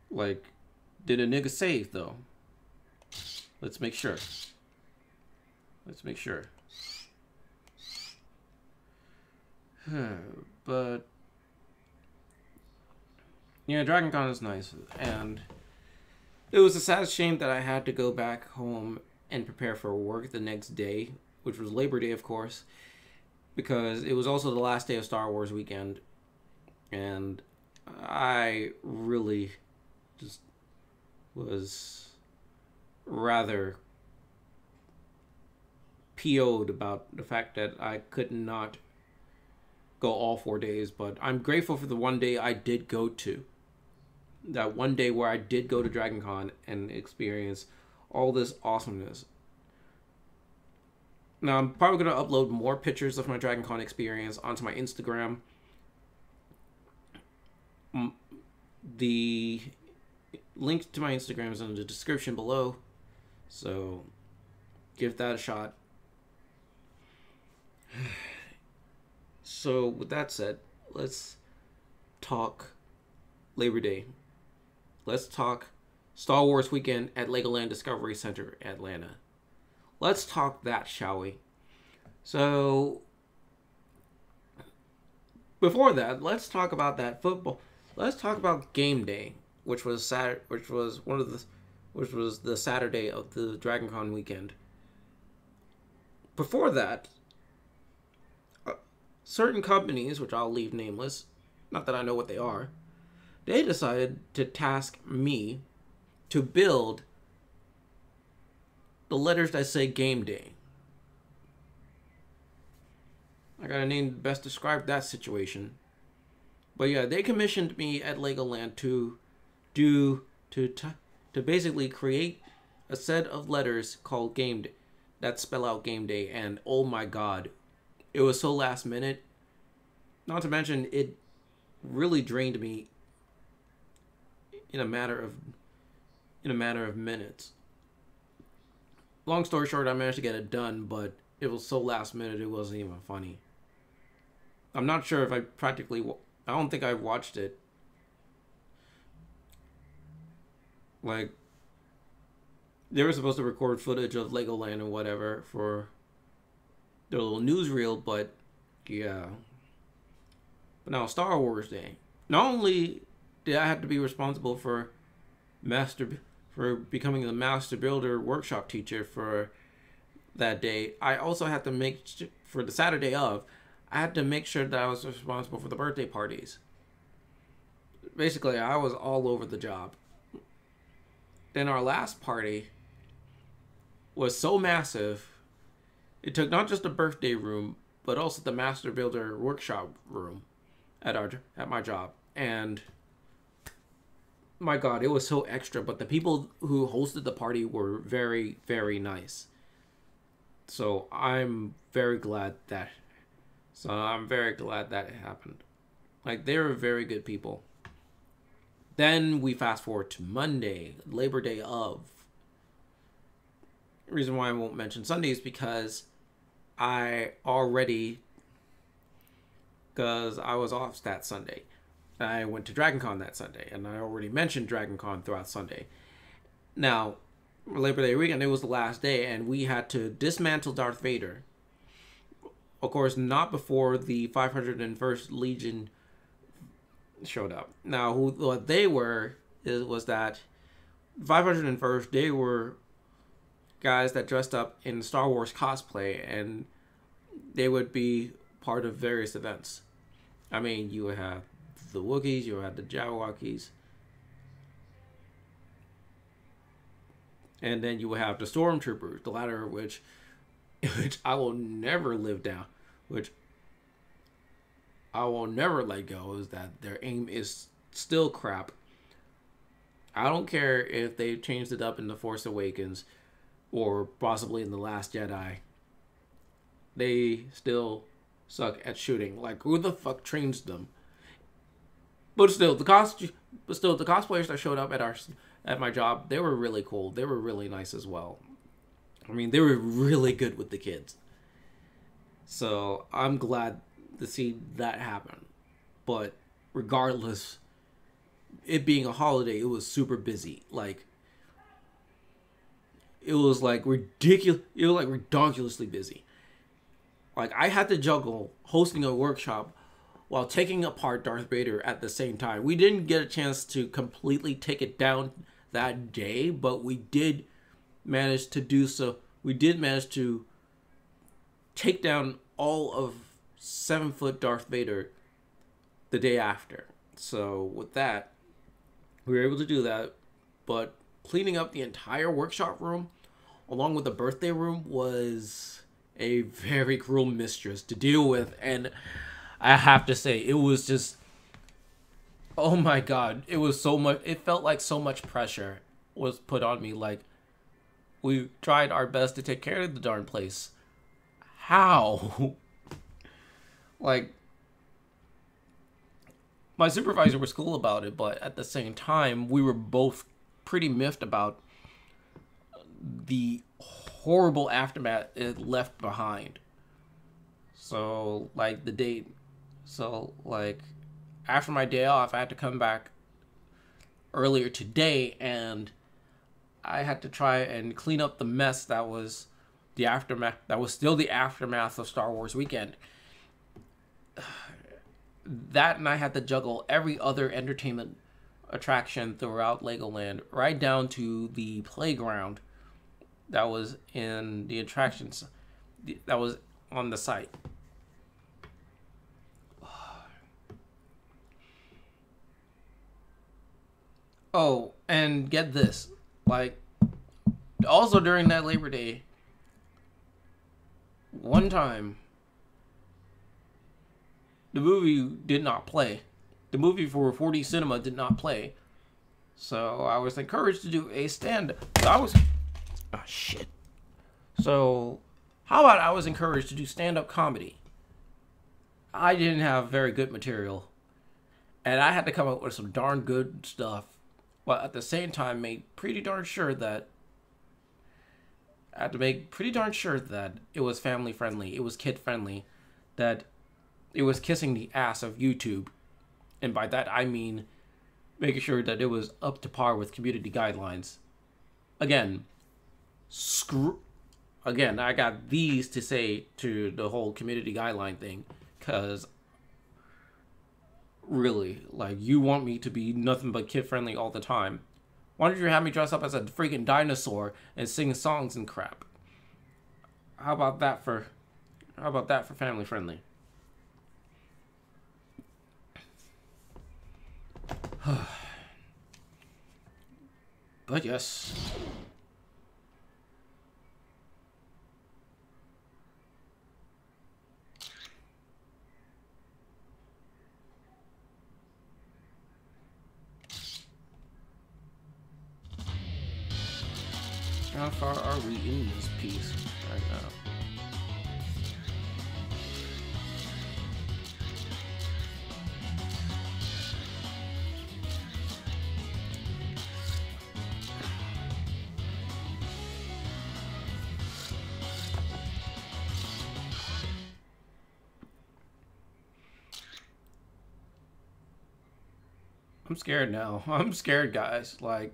Like, did a nigga save, though? Let's make sure. Let's make sure. But yeah, DragonCon is nice, and it was a sad shame that I had to go back home and prepare for work the next day, which was Labor Day, of course, because it was also the last day of Star Wars weekend, and I really just was rather PO'd about the fact that I could not go all 4 days, but I'm grateful for the one day I did go to. That one day where I did go to DragonCon and experience all this awesomeness. Now, I'm probably going to upload more pictures of my DragonCon experience onto my Instagram The link to my Instagram is in the description below, so give that a shot. So with that said, let's talk Labor Day. Let's talk Star Wars weekend at Legoland Discovery Center, Atlanta. Let's talk that, shall we? So before that, let's talk about that football. Let's talk about game day, which was the Saturday of the DragonCon weekend. Before that, certain companies, which I'll leave nameless, not that I know what they are, they decided to task me to build the letters that say game day. I got a name to best describe that situation. But yeah, they commissioned me at Legoland to basically create a set of letters called game day that spell out game day, and oh my god, it was so last minute. Not to mention, it really drained me in a matter of minutes. Long story short, I managed to get it done, but it was so last minute it wasn't even funny. I'm not sure if I don't think I watched it. Like, they were supposed to record footage of Legoland and whatever for their little newsreel, but yeah. But now Star Wars Day. Not only did I have to be responsible for becoming the master builder workshop teacher for that day, I also had to for the Saturday of, I had to make sure that I was responsible for the birthday parties. Basically, I was all over the job. Then our last party was so massive, it took not just the birthday room, but also the master builder workshop room at my job. And my god, it was so extra, but the people who hosted the party were very, very nice. So I'm very glad that it happened. Like, they were very good people. Then we fast forward to Monday, Labor Day of. The reason why I won't mention Sunday is because I was off that Sunday. I went to DragonCon that Sunday, and I already mentioned DragonCon throughout Sunday. Now, Labor Day weekend, it was the last day, and we had to dismantle Darth Vader. Of course, not before the 501st Legion showed up. Now, what they were was that 501st, they were guys that dressed up in Star Wars cosplay, and they would be part of various events. I mean, you would have the Wookiees, you would have the Jawakis, and then you would have the Stormtroopers, the latter of which I will never live down, which I will never let go, is that their aim is still crap. I don't care if they changed it up in The Force Awakens or possibly in The Last Jedi. They still suck at shooting. Like, who the fuck trains them? But still, the cosplayers that showed up at my job, they were really cool. They were really nice as well. I mean, they were really good with the kids. So I'm glad to see that happen. But regardless, it being a holiday, it was super busy. Like, it was like ridiculously busy. Like, I had to juggle hosting a workshop while taking apart Darth Vader at the same time. We didn't get a chance to completely take it down that day, but we did manage to do so. We did manage to take down all of 7-foot Darth Vader the day after. So with that, we were able to do that. But cleaning up the entire workshop room, along with the birthday room, was a very cruel mistress to deal with. And I have to say, it was just, oh my god, it was so much. It felt like so much pressure was put on me. Like, we tried our best to take care of the darn place. How? Like, my supervisor was cool about it, but at the same time, we were both pretty miffed about the horrible aftermath it left behind. So, like, the date. So, like, after my day off, I had to come back earlier today, and I had to try and clean up the mess that was the aftermath. That was still the aftermath of Star Wars weekend. That, and I had to juggle every other entertainment attraction throughout Legoland, right down to the playground that was in the attractions that was on the site. Oh, and get this, like, also during that Labor Day, one time, the movie did not play. The movie for 4D Cinema did not play. So I was encouraged to do a stand-up. Oh, shit. So, how about I was encouraged to do stand-up comedy? I didn't have very good material. And I had to come up with some darn good stuff. But at the same time, I had to make pretty darn sure that it was family friendly, it was kid friendly, that it was kissing the ass of YouTube. And by that I mean making sure that it was up to par with community guidelines. Again, I got these to say to the whole community guideline thing, because really, like, you want me to be nothing but kid friendly all the time. Why don't you have me dress up as a freaking dinosaur and sing songs and crap? How about that for family friendly? But yes. How far are we in this piece right now? I'm scared now. I'm scared, guys. Like,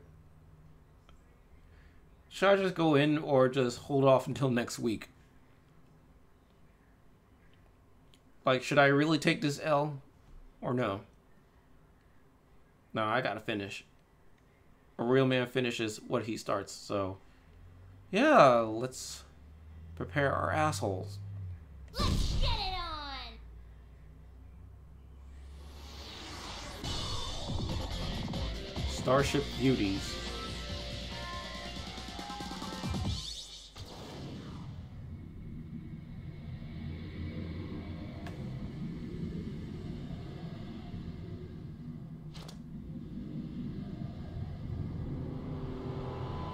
should I just go in or just hold off until next week? Like, should I really take this L or no? No, I gotta finish. A real man finishes what he starts, so yeah, let's prepare our assholes. Let's get it on! Starship Beauties.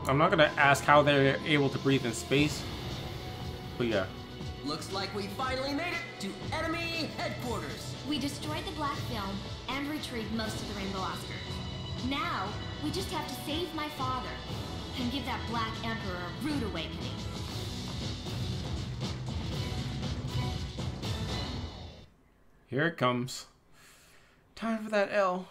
I'm not gonna ask how they're able to breathe in space, but yeah. Looks like we finally made it to enemy headquarters. We destroyed the black film and retrieved most of the Rainbow Oscars. Now, we just have to save my father and give that Black Emperor a rude awakening. Here it comes. Time for that L.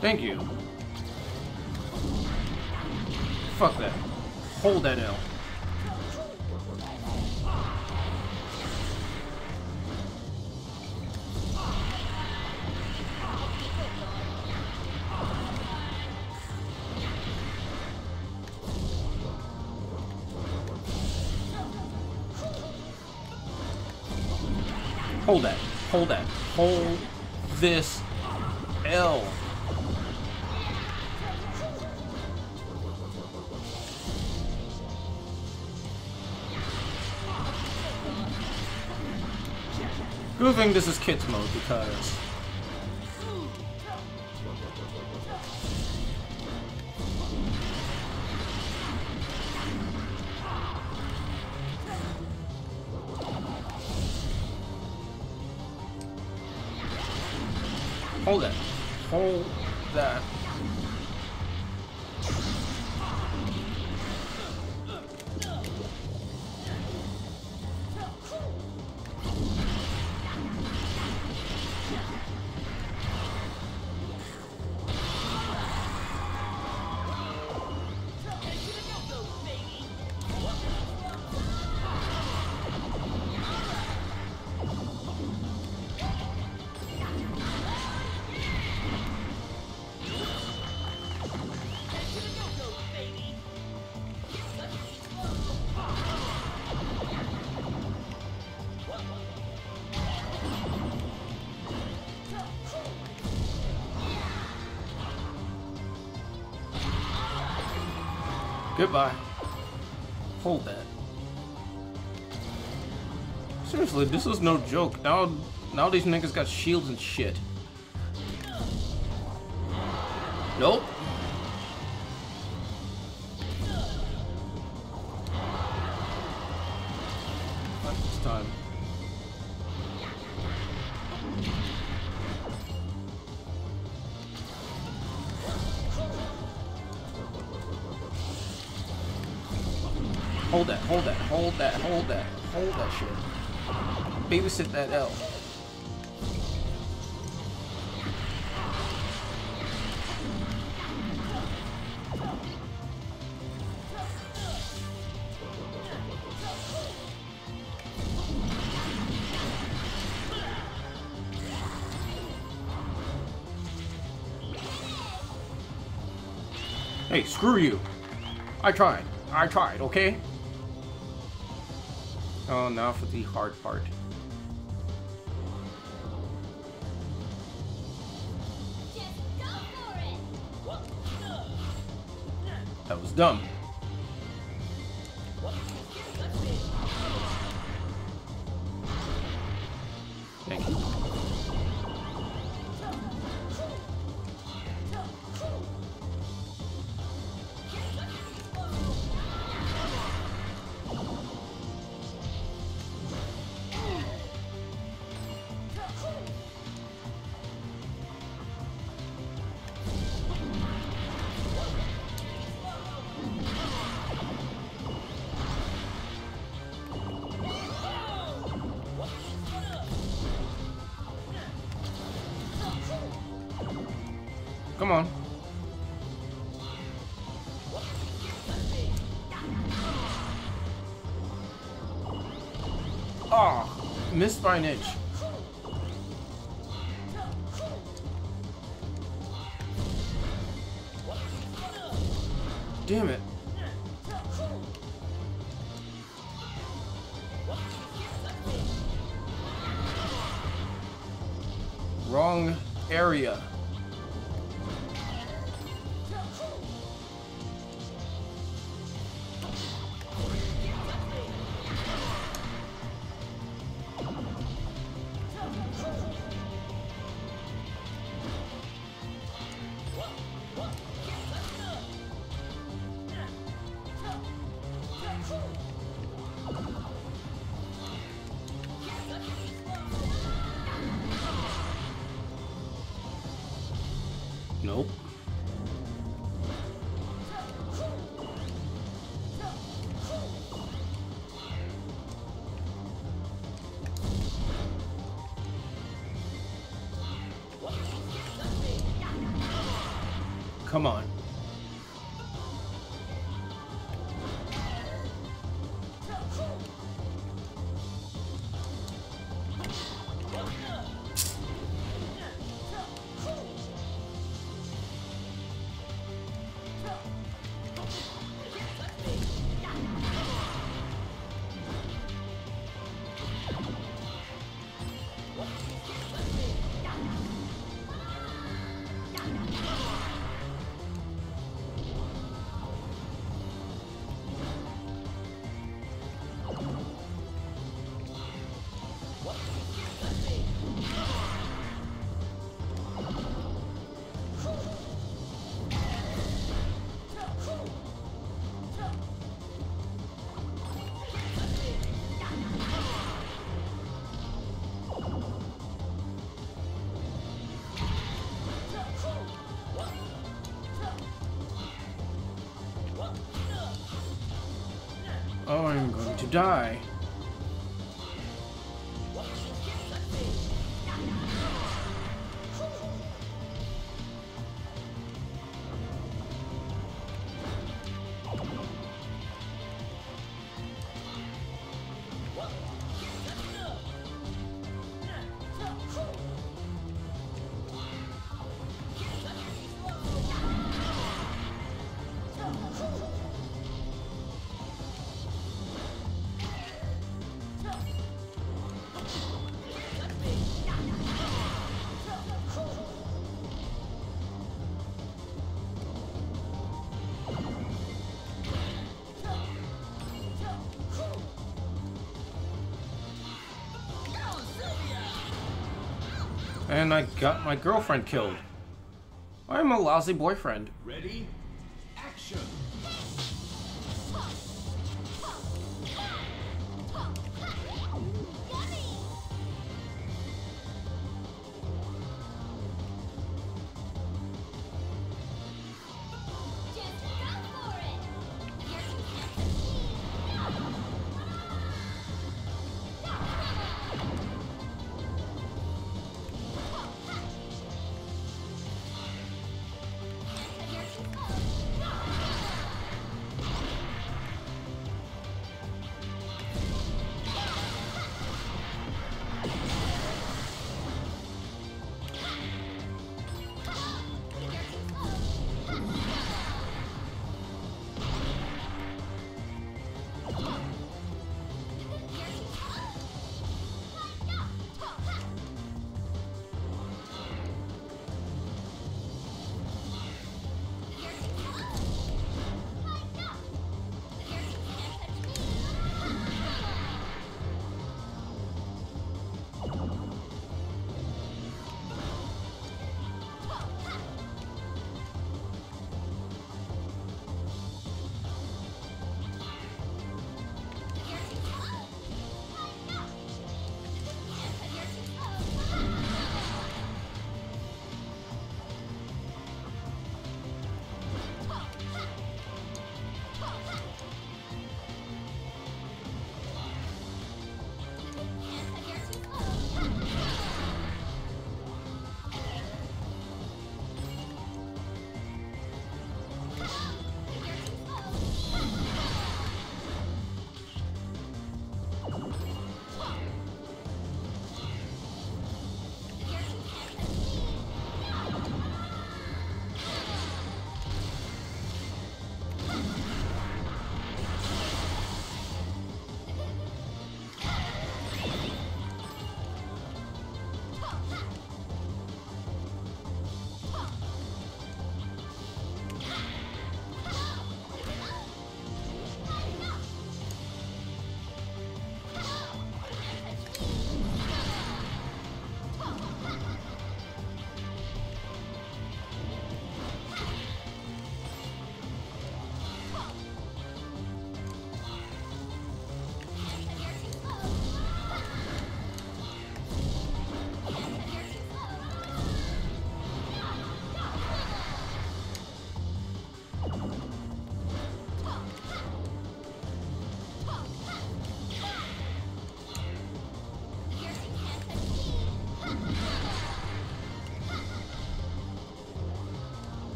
Thank you. Fuck that. Hold that L. Hold that. Hold that. Hold this L. Good thing this is kids mode because hold that. Hold that. Goodbye. Hold that. Seriously, this is no joke. Now these niggas got shields and shit. Nope. Not this time. Hold that, hold that, hold that, hold that, hold that shit. Babysit that L. Hey, screw you. I tried, okay? Oh, now for the hard part. That was dumb. Thank you. Come on. Oh, missed by an inch. Damn it. Wrong area. Nope. Come on. I'm going to die. And I got my girlfriend killed. I'm a lousy boyfriend. Ready? Action!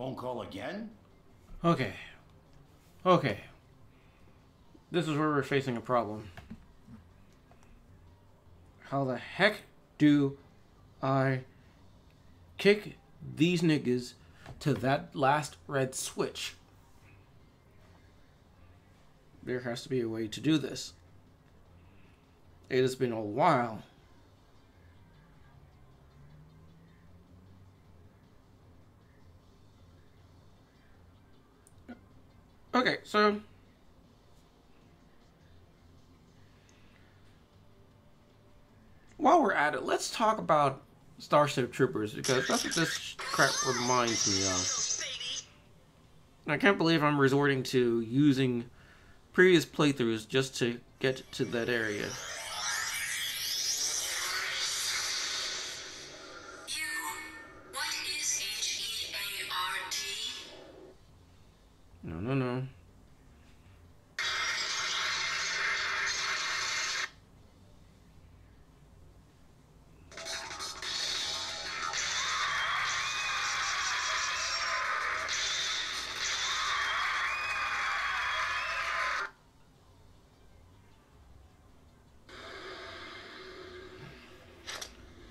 phone call again? Okay. Okay. This is where we're facing a problem. How the heck do I kick these niggas to that last red switch? There has to be a way to do this. It has been a while. Okay, so while we're at it, let's talk about Starship Troopers, because that's what this crap reminds me of. And I can't believe I'm resorting to using previous playthroughs just to get to that area. What is HEART? No.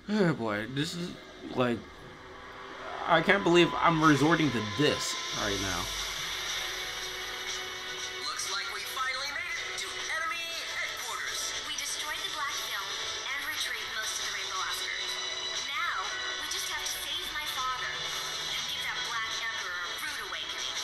Oh boy, this is like, I can't believe I'm resorting to this right now. Looks like we finally made it to enemy headquarters. We destroyed the black film and retrieved most of the Rainbow Oscars. Now, we just have to save my father and give that Black Emperor a rude awakening.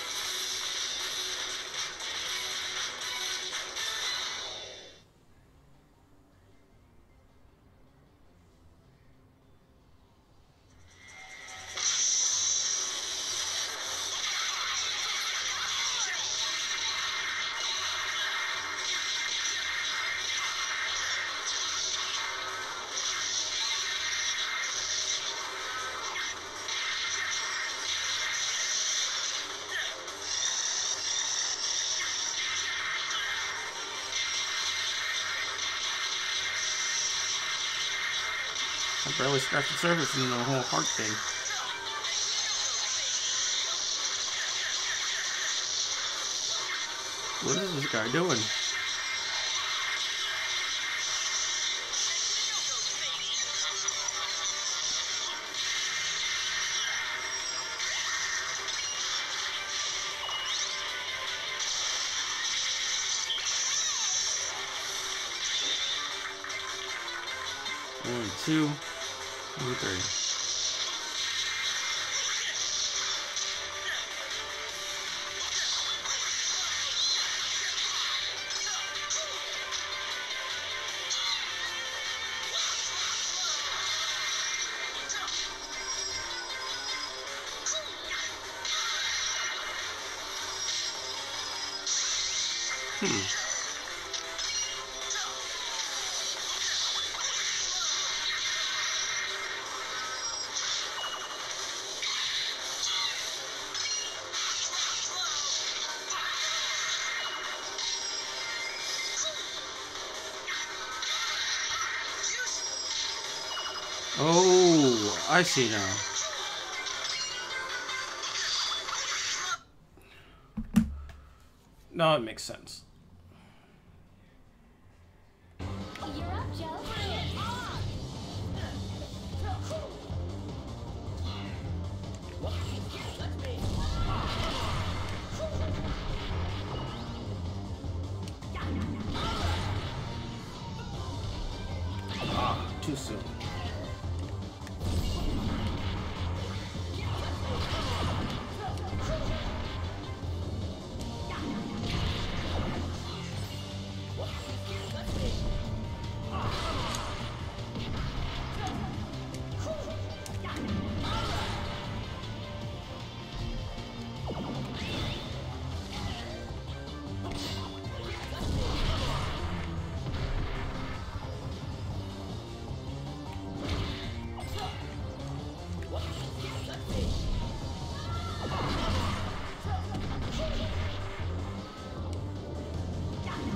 I barely scratched the surface in the whole heart thing. What is this guy doing? One, two, and three. Oh, I see now. No, it makes sense. You're up, Joe. Too soon.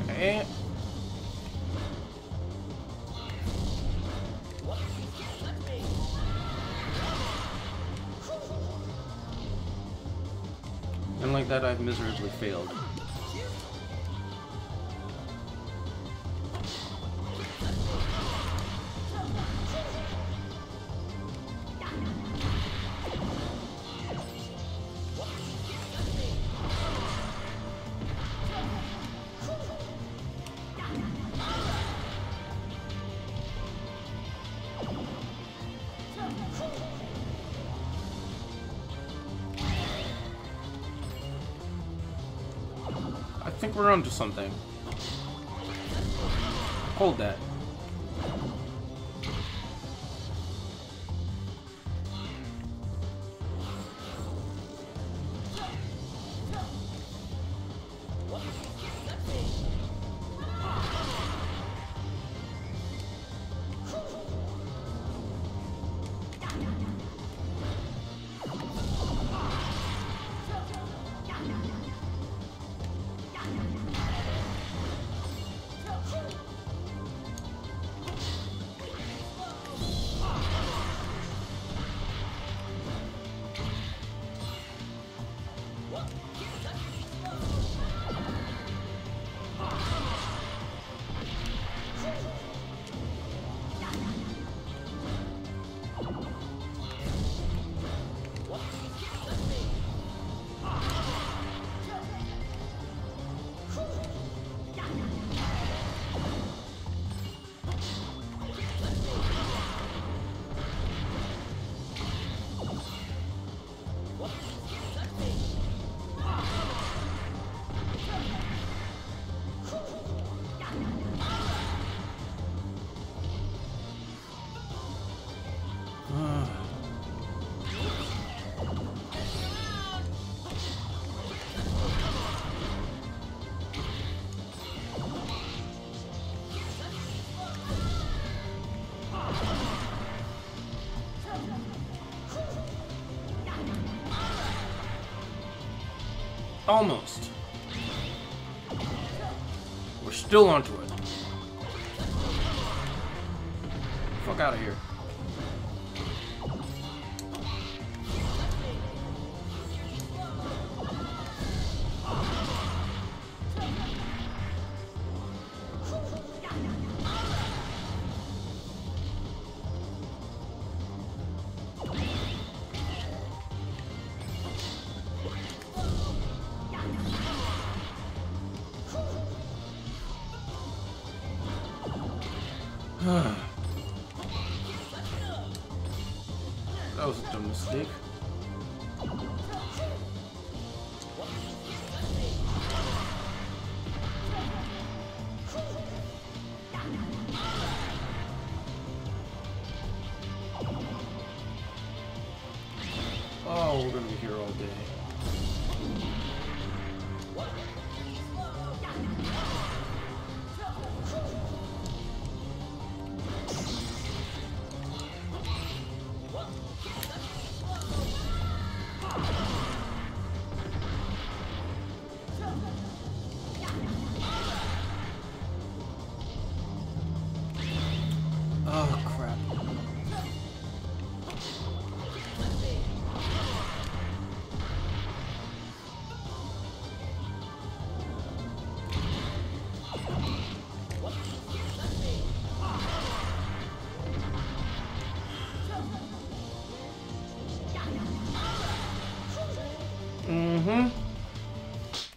And And like that, I've miserably failed. I think we're onto something. Hold that. Almost. We're still onto it. Fuck out of here. That was a dumb mistake. Oh, we're gonna be here all day. Oh, crap.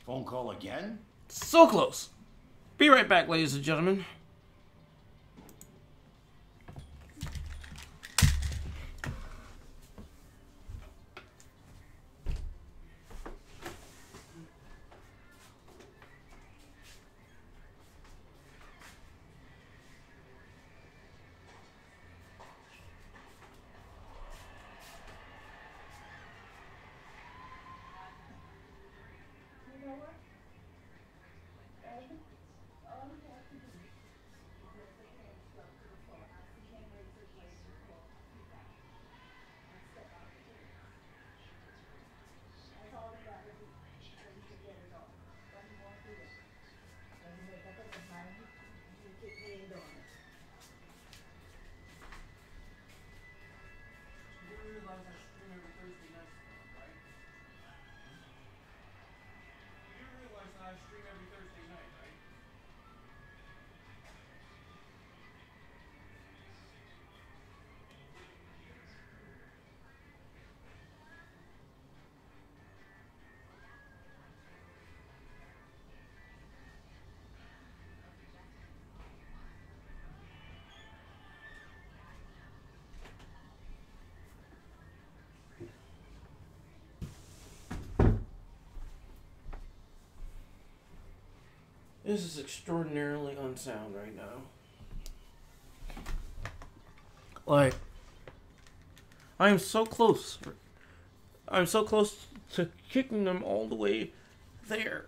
Phone call again? So close. Be right back, ladies and gentlemen. This is extraordinarily unsound right now. Like, I'm so close. I'm so close to kicking them all the way there.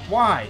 Why?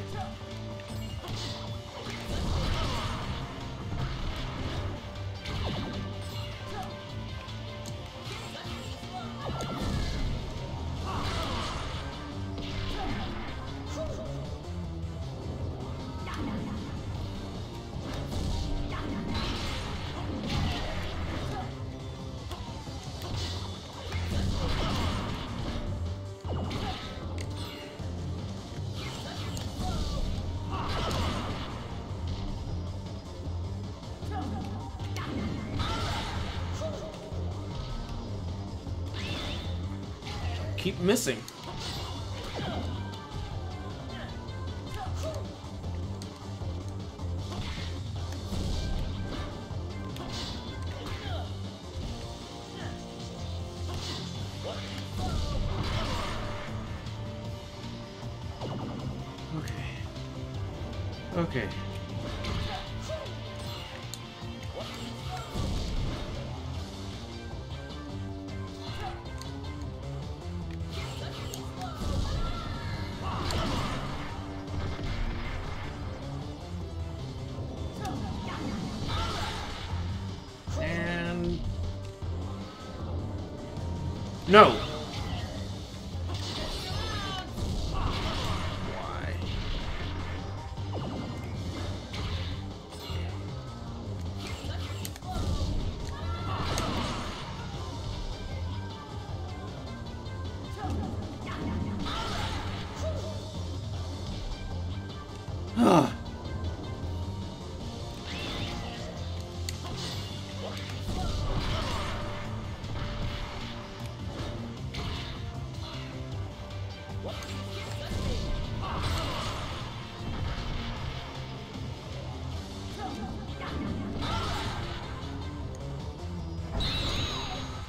Keep missing. Okay. And no.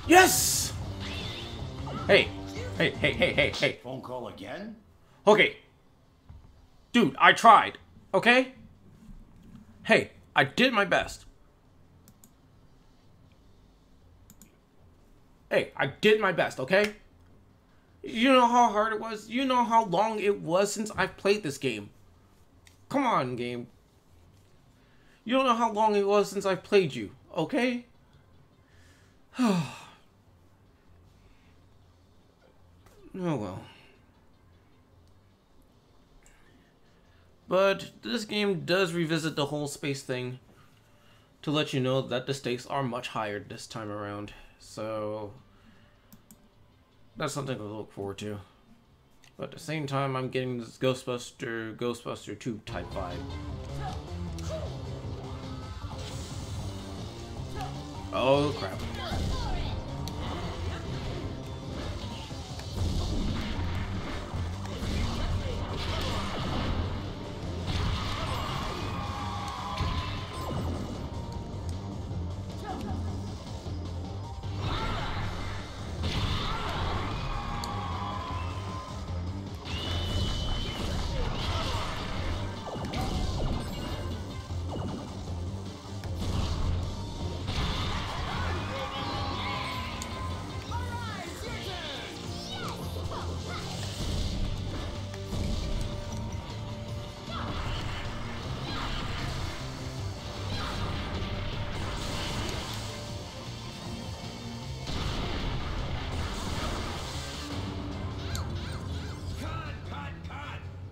Yes! Hey. Phone call again? Okay. Dude, I tried. Okay? Hey, I did my best. Hey, I did my best, okay? You know how hard it was? You know how long it was since I've played this game? Come on, game. You don't know how long it was since I've played you, okay? Oh well. But this game does revisit the whole space thing to let you know that the stakes are much higher this time around. So that's something to look forward to. But at the same time, I'm getting this Ghostbuster 2 Type 5. Oh crap.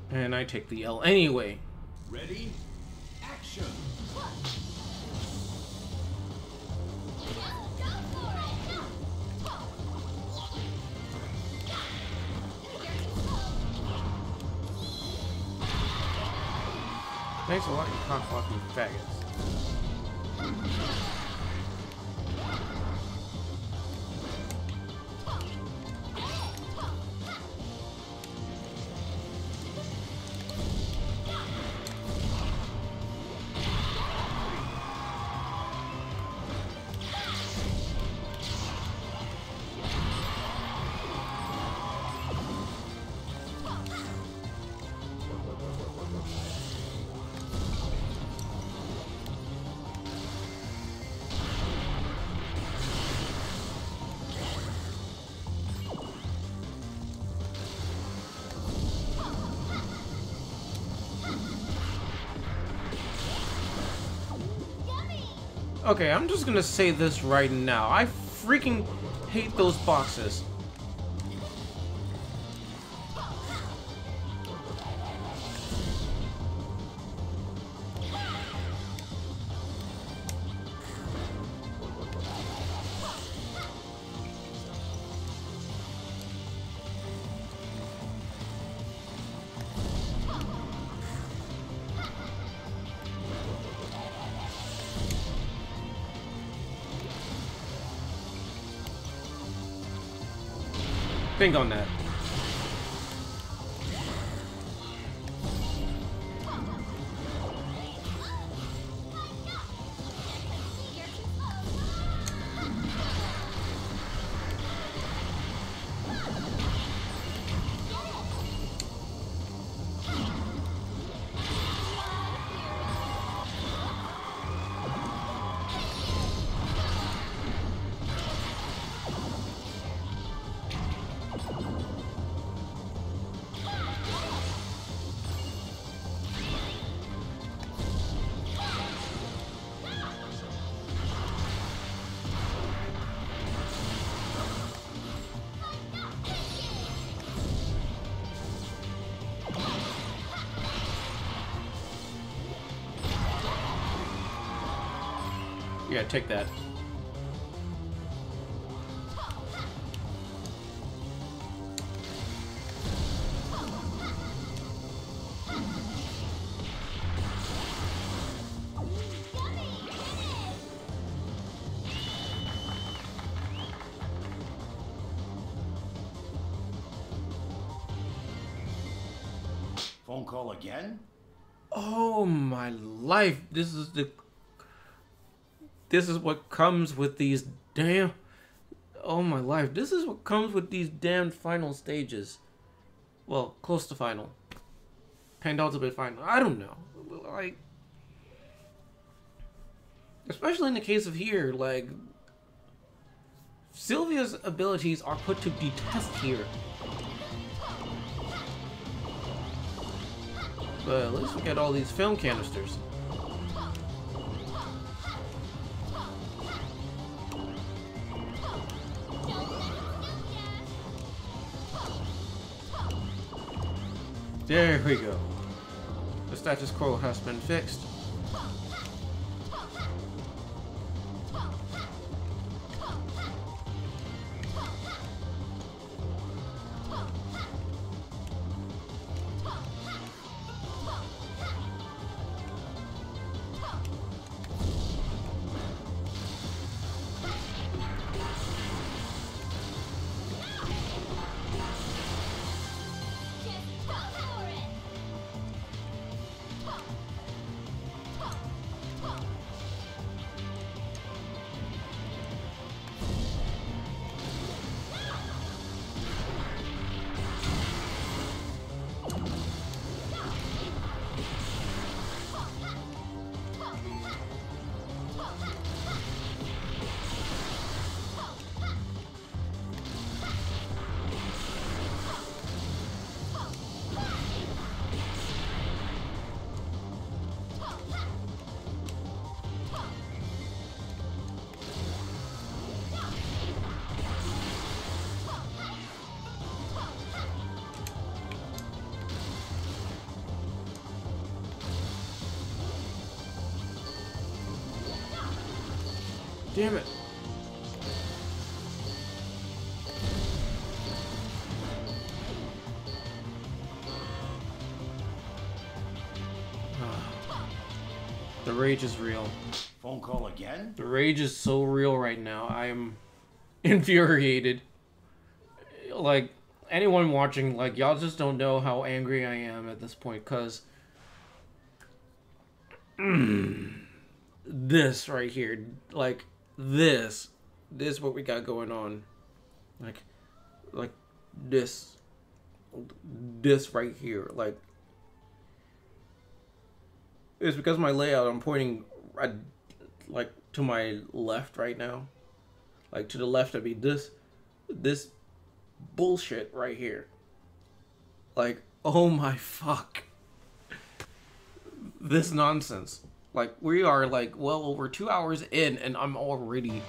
And I take the L anyway. Ready? Action! Thanks a lot, you cock-blocking faggots. Okay, I'm just gonna say this right now. I freaking hate those boxes. Think on that. Yeah, take that. Phone call again? Oh my life, this is what comes with these damn... Oh my life, this is what comes with these damn final stages. Well, close to final. Penultimate final. I don't know. Like... Especially in the case of here, like... Sylvia's abilities are put to the test here. But at least we get all these film canisters. There we go. The status quo has been fixed. Damn it. The rage is real. Phone call again? The rage is so real right now. I am infuriated. Like, anyone watching, like, y'all just don't know how angry I am at this point, because this right here, like, this what we got going on. Like this right here, like, it's because of my layout. I'm pointing right, like, to my left right now. Like, to the left of me, this bullshit right here. Like, oh my fuck. This nonsense. Like, we are, like, well over 2 hours in, and I'm already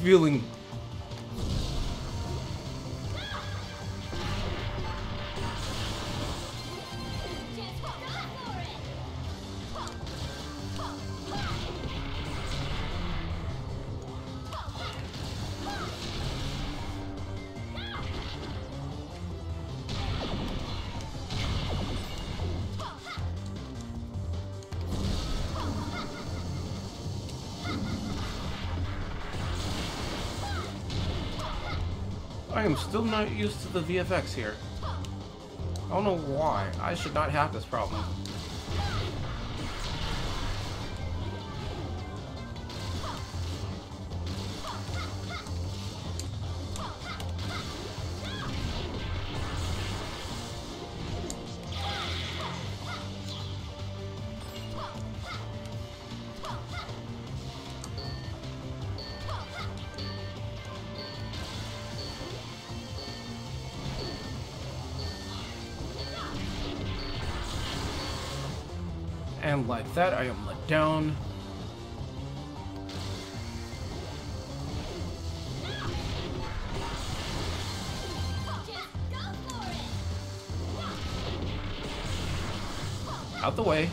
feeling... I am still not used to the VFX here. I don't know why. I should not have this problem. And like that, I am let down. Out the way.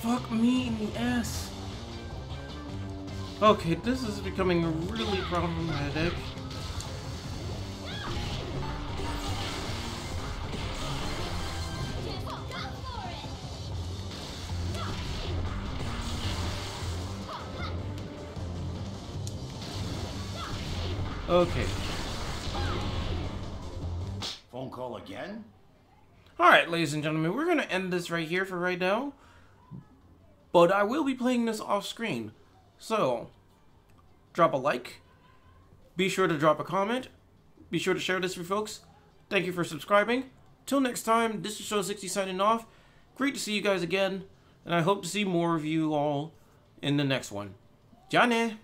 Fuck me in the ass. Okay, this is becoming really problematic. Okay. Phone call again? Alright, ladies and gentlemen, we're gonna end this right here for right now. But I will be playing this off screen. So, drop a like. Be sure to drop a comment. Be sure to share this with folks. Thank you for subscribing. Till next time, this is Showa60 signing off. Great to see you guys again. And I hope to see more of you all in the next one. Ja ne!